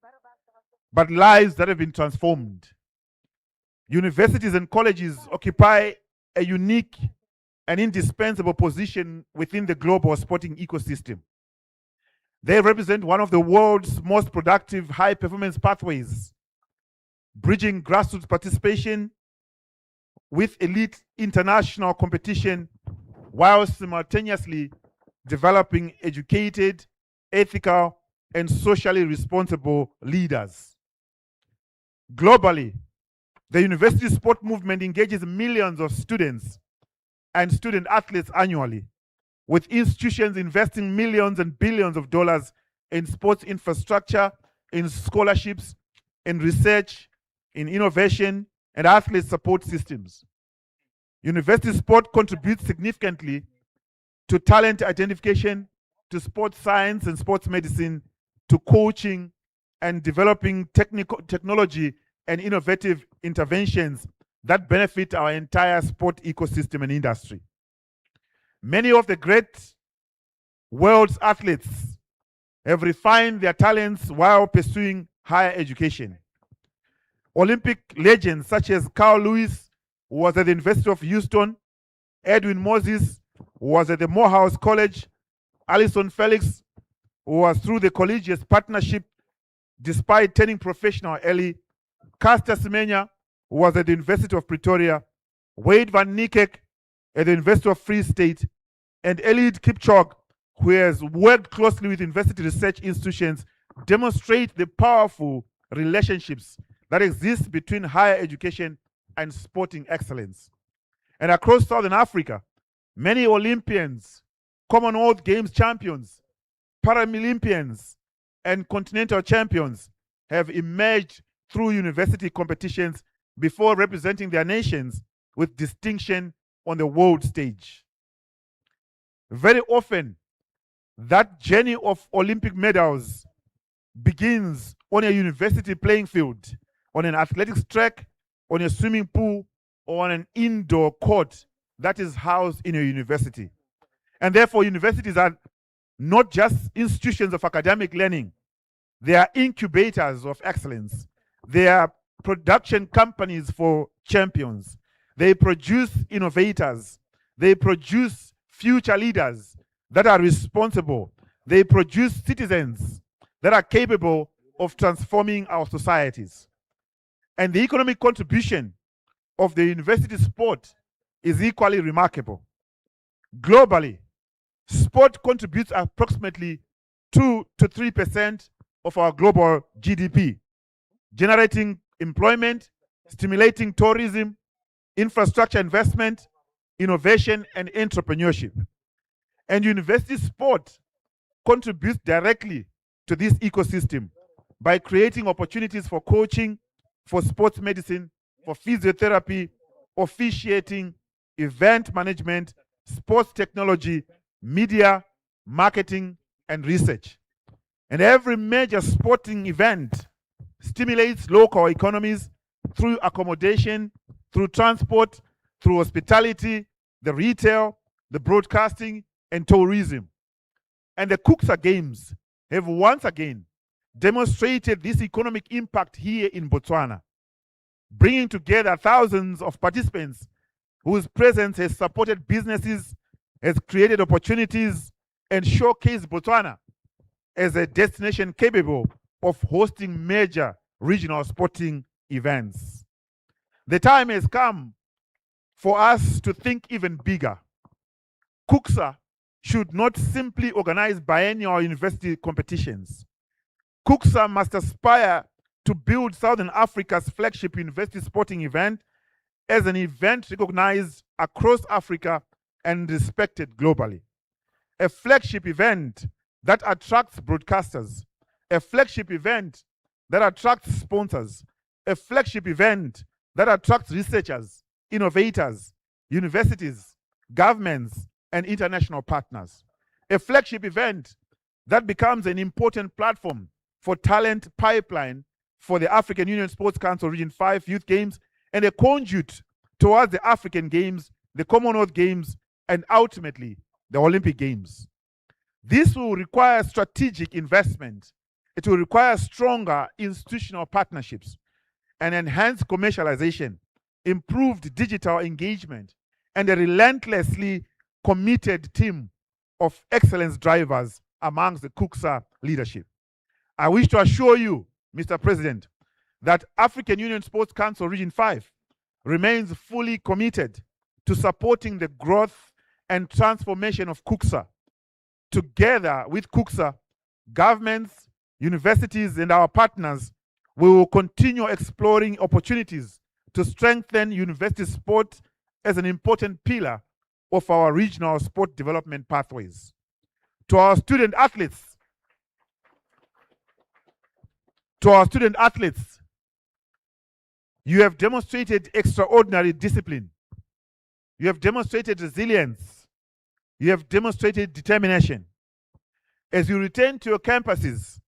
but lives that have been transformed. Universities and colleges occupy a unique and indispensable position within the global sporting ecosystem. They represent one of the world's most productive high-performance pathways, bridging grassroots participation with elite international competition while simultaneously developing educated, ethical, and socially responsible leaders. Globally, the university sport movement engages millions of students and student athletes annually, with institutions investing millions and billions of dollars in sports infrastructure, in scholarships, in research, in innovation, and athlete support systems. University sport contributes significantly to talent identification, to sports science and sports medicine, to coaching and developing technology and innovative interventions that benefit our entire sport ecosystem and industry. Many of the great world's athletes have refined their talents while pursuing higher education. Olympic legends such as Carl Lewis, who was at the University of Houston, Edwin Moses, who was at the Morehouse College, Alison Felix, who was through the collegiate partnership despite turning professional early, Caster Semenya, who was at the University of Pretoria, Wade van Niekerk at the University of Free State, and Eliud Kipchoge, who has worked closely with university research institutions, demonstrate the powerful relationships that exist between higher education and sporting excellence. And across Southern Africa, many Olympians, Commonwealth Games champions, Paralympians, and continental champions have emerged through university competitions before representing their nations with distinction on the world stage. Very often, that journey of Olympic medals begins on a university playing field, on an athletics track, on a swimming pool, or on an indoor court that is housed in a university. And therefore, universities are not just institutions of academic learning. They are incubators of excellence. They are production companies for champions. They produce innovators. They produce future leaders that are responsible. They produce citizens that are capable of transforming our societies. And the economic contribution of the university sport is equally remarkable. Globally, sport contributes approximately 2 to 3% of our global GDP, generating employment, stimulating tourism, infrastructure investment, innovation, and entrepreneurship. And university sport contributes directly to this ecosystem by creating opportunities for coaching, for sports medicine, for physiotherapy, officiating, event management, sports technology, media, marketing, and research. And every major sporting event stimulates local economies through accommodation, through transport, through hospitality, the retail, the broadcasting, and tourism. And the Cucsa Games have once again demonstrated this economic impact here in Botswana, bringing together thousands of participants whose presence has supported businesses, has created opportunities, and showcased Botswana as a destination capable of hosting major regional sporting events. The time has come for us to think even bigger. Cucsa should not simply organize biennial university competitions. Cucsa must aspire to build Southern Africa's flagship university sporting event as an event recognized across Africa and respected globally. A flagship event that attracts broadcasters, a flagship event that attracts sponsors, a flagship event that attracts researchers, innovators, universities, governments, and international partners. A flagship event that becomes an important platform for talent pipeline for the African Union Sports Council Region 5 Youth Games and a conduit towards the African Games, the Commonwealth Games, and ultimately the Olympic Games. This will require strategic investment. It will require stronger institutional partnerships and enhanced commercialization, improved digital engagement, and a relentlessly committed team of excellence drivers amongst the Cucsa leadership. I wish to assure you, Mr. President, that African Union Sports Council Region 5 remains fully committed to supporting the growth and transformation of Cucsa. Together with Cucsa, governments, universities, and our partners, we will continue exploring opportunities to strengthen university sport as an important pillar of our regional sport development pathways. To our student athletes, you have demonstrated extraordinary discipline. You have demonstrated resilience. You have demonstrated determination. As you return to your campuses,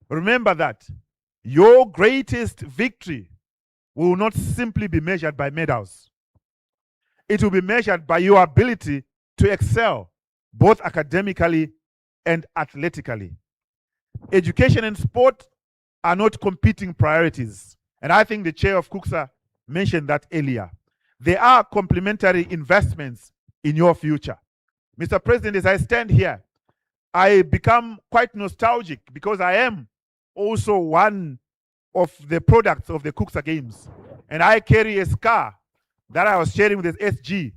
remember that your greatest victory will not simply be measured by medals. It will be measured by your ability to excel both academically and athletically. Education and sport are not competing priorities. And I think the chair of Cucsa mentioned that earlier. They are complementary investments in your future. Mr. President, as I stand here, I become quite nostalgic because I am also one of the products of the Cucsa Games. And I carry a scar that I was sharing with this SG,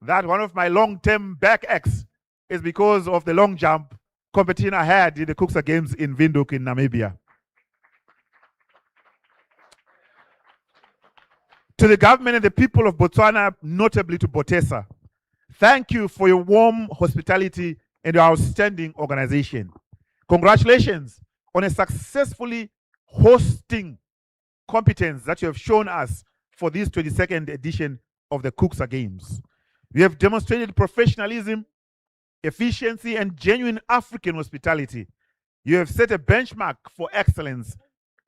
that one of my long-term back aches is because of the long jump competition I had in the Cucsa Games in Windhoek in Namibia. To the government and the people of Botswana, notably to Botesa, thank you for your warm hospitality and your outstanding organization. Congratulations on a successfully hosting competence that you have shown us for this 22nd edition of the Cucsa Games. You have demonstrated professionalism, efficiency, and genuine African hospitality. You have set a benchmark for excellence,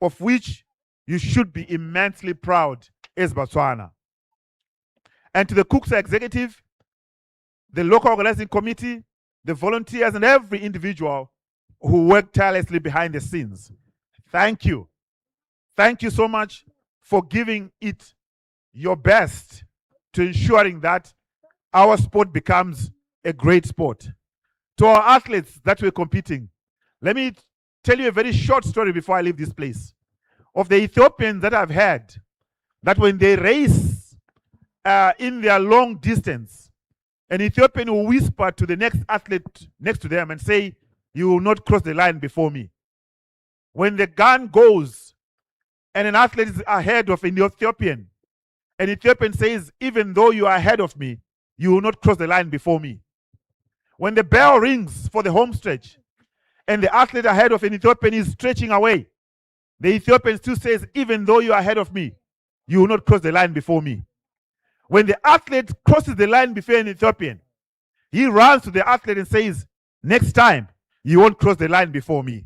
of which you should be immensely proud as Botswana. And to the Cucsa executive, the local organizing committee, the volunteers, and every individual who worked tirelessly behind the scenes, thank you. Thank you so much for giving it your best to ensuring that our sport becomes a great sport. To our athletes that were competing, let me tell you a very short story before I leave this place of the Ethiopians that I've had, that when they race in their long distance, an Ethiopian will whisper to the next athlete next to them and say, you will not cross the line before me. When the gun goes and an athlete is ahead of an Ethiopian says, even though you are ahead of me, you will not cross the line before me. When the bell rings for the home stretch and the athlete ahead of an Ethiopian is stretching away, the Ethiopian still says, even though you are ahead of me, you will not cross the line before me. When the athlete crosses the line before an Ethiopian, he runs to the athlete and says, next time, you won't cross the line before me.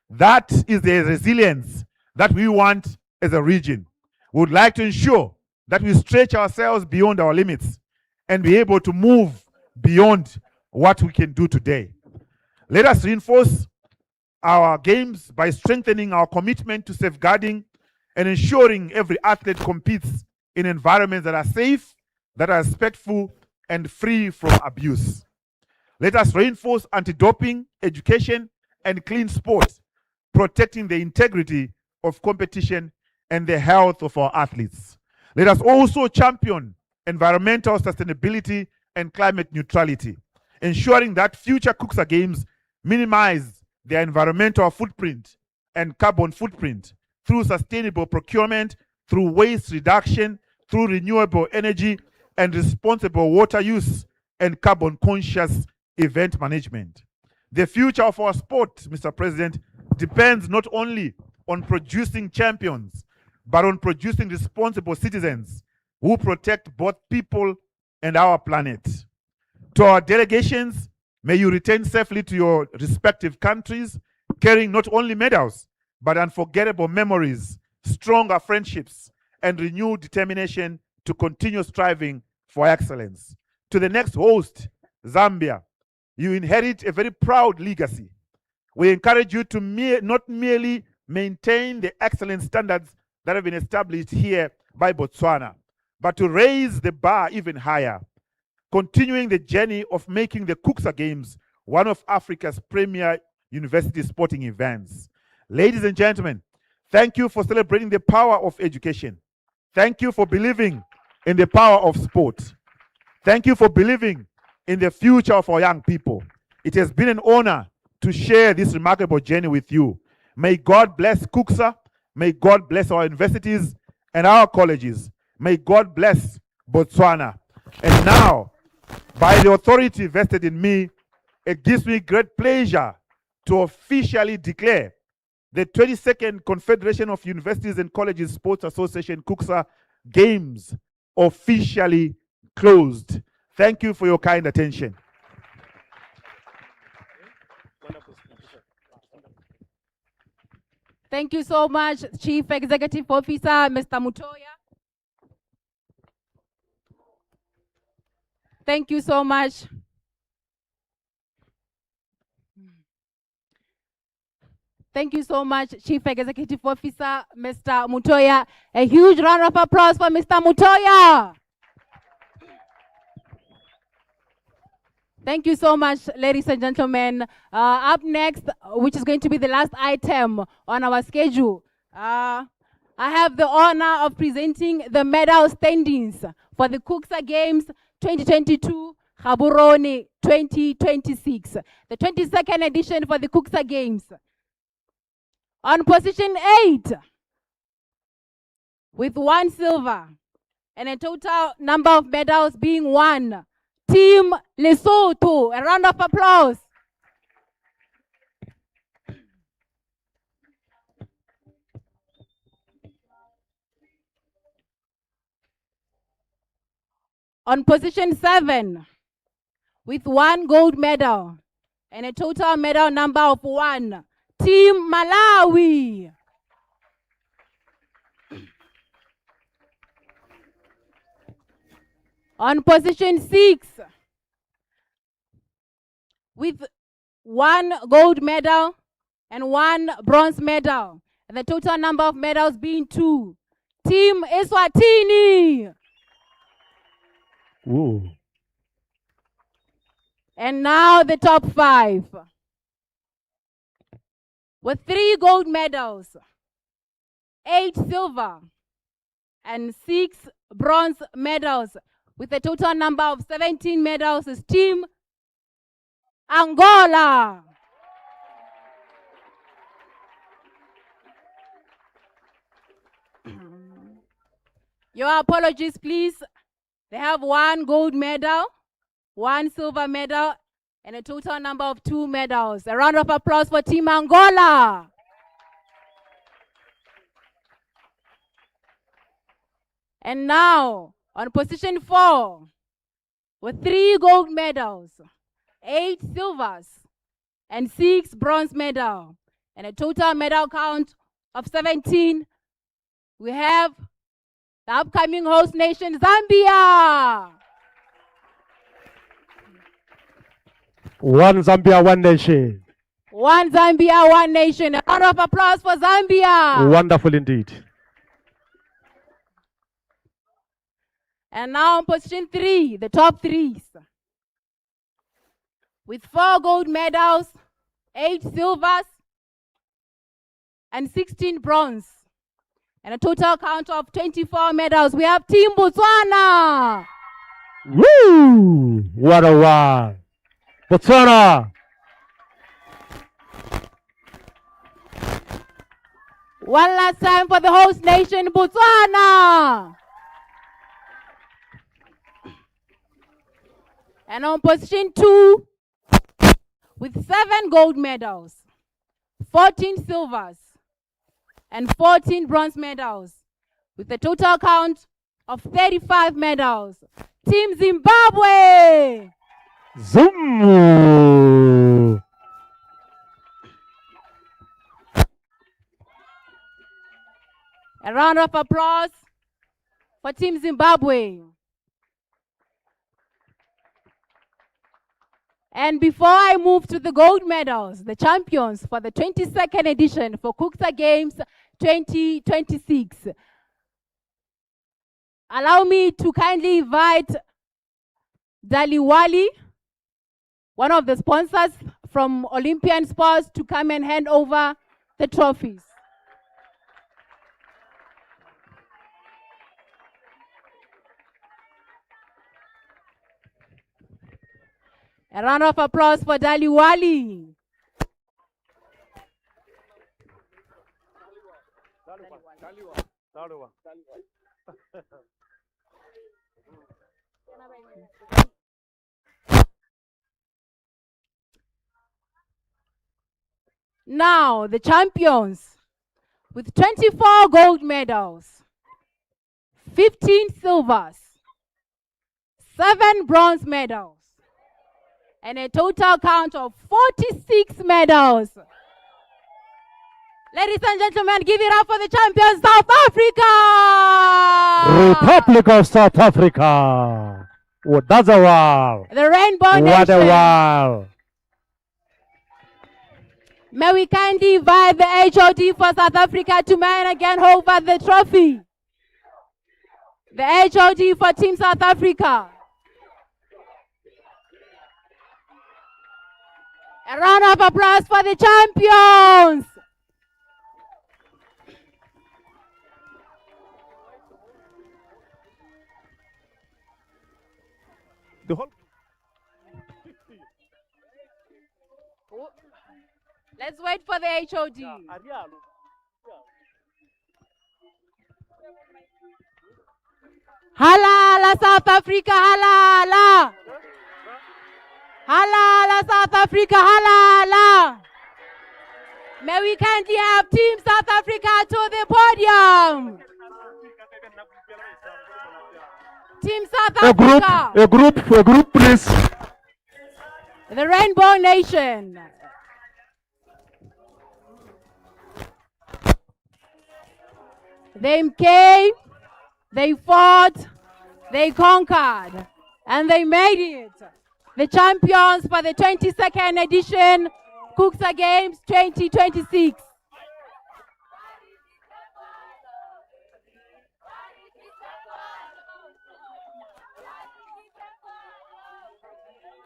That is the resilience that we want as a region. We would like to ensure that we stretch ourselves beyond our limits and be able to move beyond what we can do today. Let us reinforce our games by strengthening our commitment to safeguarding and ensuring every athlete competes in environments that are safe, that are respectful, and free from abuse. Let us reinforce anti-doping education and clean sport, protecting the integrity of competition and the health of our athletes. Let us also champion environmental sustainability and climate neutrality, ensuring that future Cucsa Games minimize their environmental footprint and carbon footprint through sustainable procurement, through waste reduction, through renewable energy, and responsible water use and carbon conscious event management. The future of our sport, Mr. President, depends not only on producing champions, but on producing responsible citizens who protect both people and our planet. To our delegations, may you return safely to your respective countries, carrying not only medals, but unforgettable memories, stronger friendships, and renewed determination to continue striving for excellence. To the next host, Zambia, you inherit a very proud legacy. We encourage you to not merely maintain the excellent standards that have been established here by Botswana, but to raise the bar even higher, continuing the journey of making the Cucsa Games one of Africa's premier university sporting events. Ladies and gentlemen, thank you for celebrating the power of education. Thank you for believing in the power of sport. Thank you for believing in the future of our young people. It has been an honor to share this remarkable journey with you. May God bless Cucsa. May God bless our universities and our colleges. May God bless Botswana. And now, by the authority vested in me, it gives me great pleasure to officially declare the 22nd Confederation of Universities and Colleges Sports Association Cucsa Games officially closed. Thank you for your kind attention. Thank you so much, Chief Executive Officer, Mr. Mutoya. Thank you so much. Thank you so much, Chief Executive Officer, Mr. Mutoya. A huge round of applause for Mr. Mutoya. Thank you so much, ladies and gentlemen. Up next, which is going to be the last item on our schedule, I have the honor of presenting the medal standings for the Cucsa Games 2022 Gaborone 2026, the 22nd edition for the Cucsa Games. On position 8, with 1 silver and a total number of medals being 1, Team Lesotho. A round of applause. On position 7, with 1 gold medal and a total medal number of 1, Team Malawi. On position 6, with 1 gold medal and 1 bronze medal, and the total number of medals being 2, Team Eswatini. Ooh. And now the top 5. With 3 gold medals, 8 silver, and 6 bronze medals, with a total number of 17 medals, is Team Angola. Your apologies, please. They have 1 gold medal, 1 silver medal, and a total number of 2 medals. A round of applause for Team Angola. And now, on position 4, with 3 gold medals, 8 silvers, and 6 bronze medals, and a total medal count of 17, we have the upcoming host nation, Zambia. One Zambia, one nation. 1 Zambia, 1 nation. A round of applause for Zambia. Wonderful indeed. And now on position 3, the top 3s. With 4 gold medals, 8 silvers, and 16 bronze. And a total count of 24 medals. We have Team Botswana. Woo! What a one. Botswana. One last time for the host nation, Botswana. And on position 2, with 7 gold medals, 14 silvers, and 14 bronze medals, with a total count of 35 medals. Team Zimbabwe. Zoom. A round of applause for Team Zimbabwe. And before I move to the gold medals, the champions for the 22nd edition for Cucsa Games 2026, allow me to kindly invite Daliwali, one of the sponsors from Olympian Sports, to come and hand over the trophies. A round of applause for Daliwali. Now, the champions with 24 gold medals, 15 silvers, 7 bronze medals, and a total count of 46 medals. Ladies and gentlemen, give it up for the champions, South Africa! Republic of South Africa. Oh, that's a wow. The Rainbow Nation. What a wow. May we kindly invite the HOD for South Africa to man again over the trophy. The HOD for Team South Africa. A round of applause for the champions. The whole Let's wait for the HOD. Halala South Africa, halala. Halala South Africa, halala. May we kindly have Team South Africa to the podium. Team South Africa. A group, please. The Rainbow Nation. They came, they fought, they conquered, and they made it. The champions for the 22nd edition Cucsa Games 2026.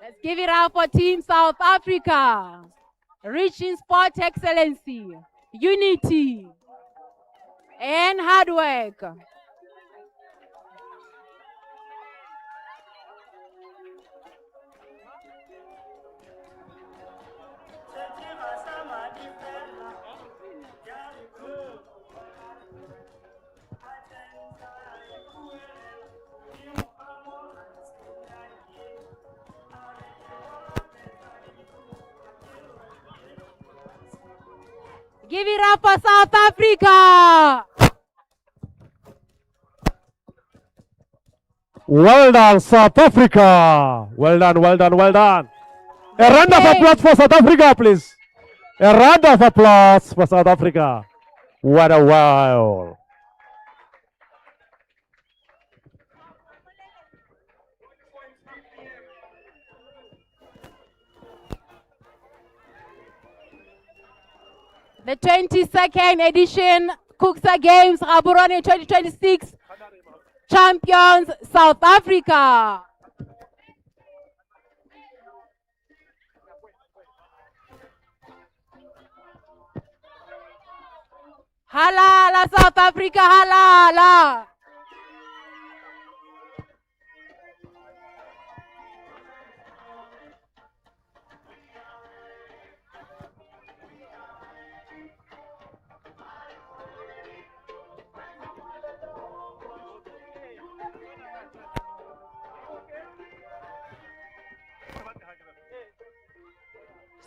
Let's give it up for Team South Africa. Rich in sport excellency, unity, and hard work. Give it up for South Africa. Well done, South Africa. Well done, well done, well done. A round of applause for South Africa, please. A round of applause for South Africa. What a wow. The 22nd edition Cucsa Games Gaborone 2026 champions South Africa. Halala South Africa, halala.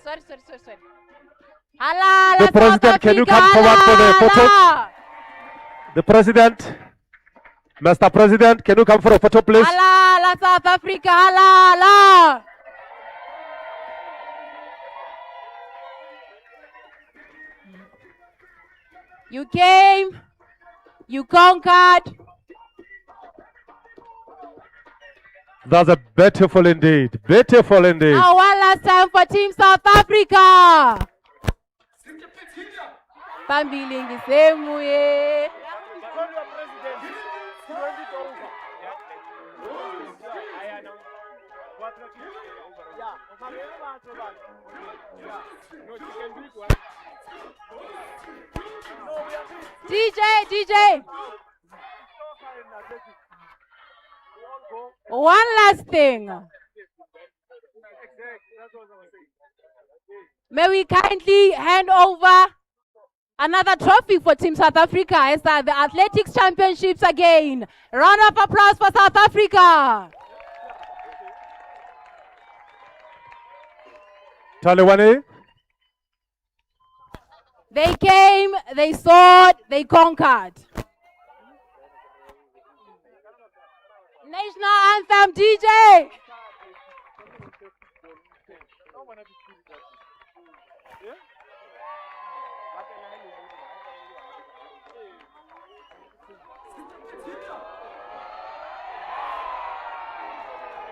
Sorry. Halala, The president, can you come forward for the photo? The president, Mr. President, can you come for a photo, please? Halala, South Africa, halala. You came, you conquered. That's a beautiful indeed. Beautiful indeed. Now one last time for Team South Africa. Phambili ngisemuye. DJ. One last thing. May we kindly hand over another trophy for Team South Africa as the Athletics Championships again. Round of applause for South Africa. Taliwani. They came, they sought, they conquered. National anthem, DJ.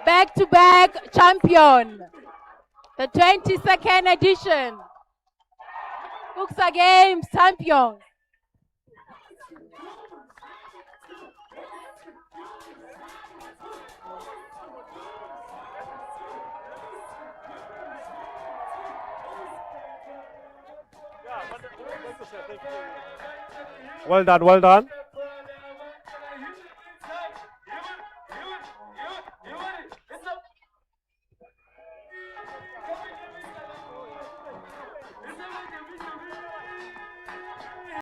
Back-to-back champion. The 22nd edition. Cucsa Games champion. Well done, well done.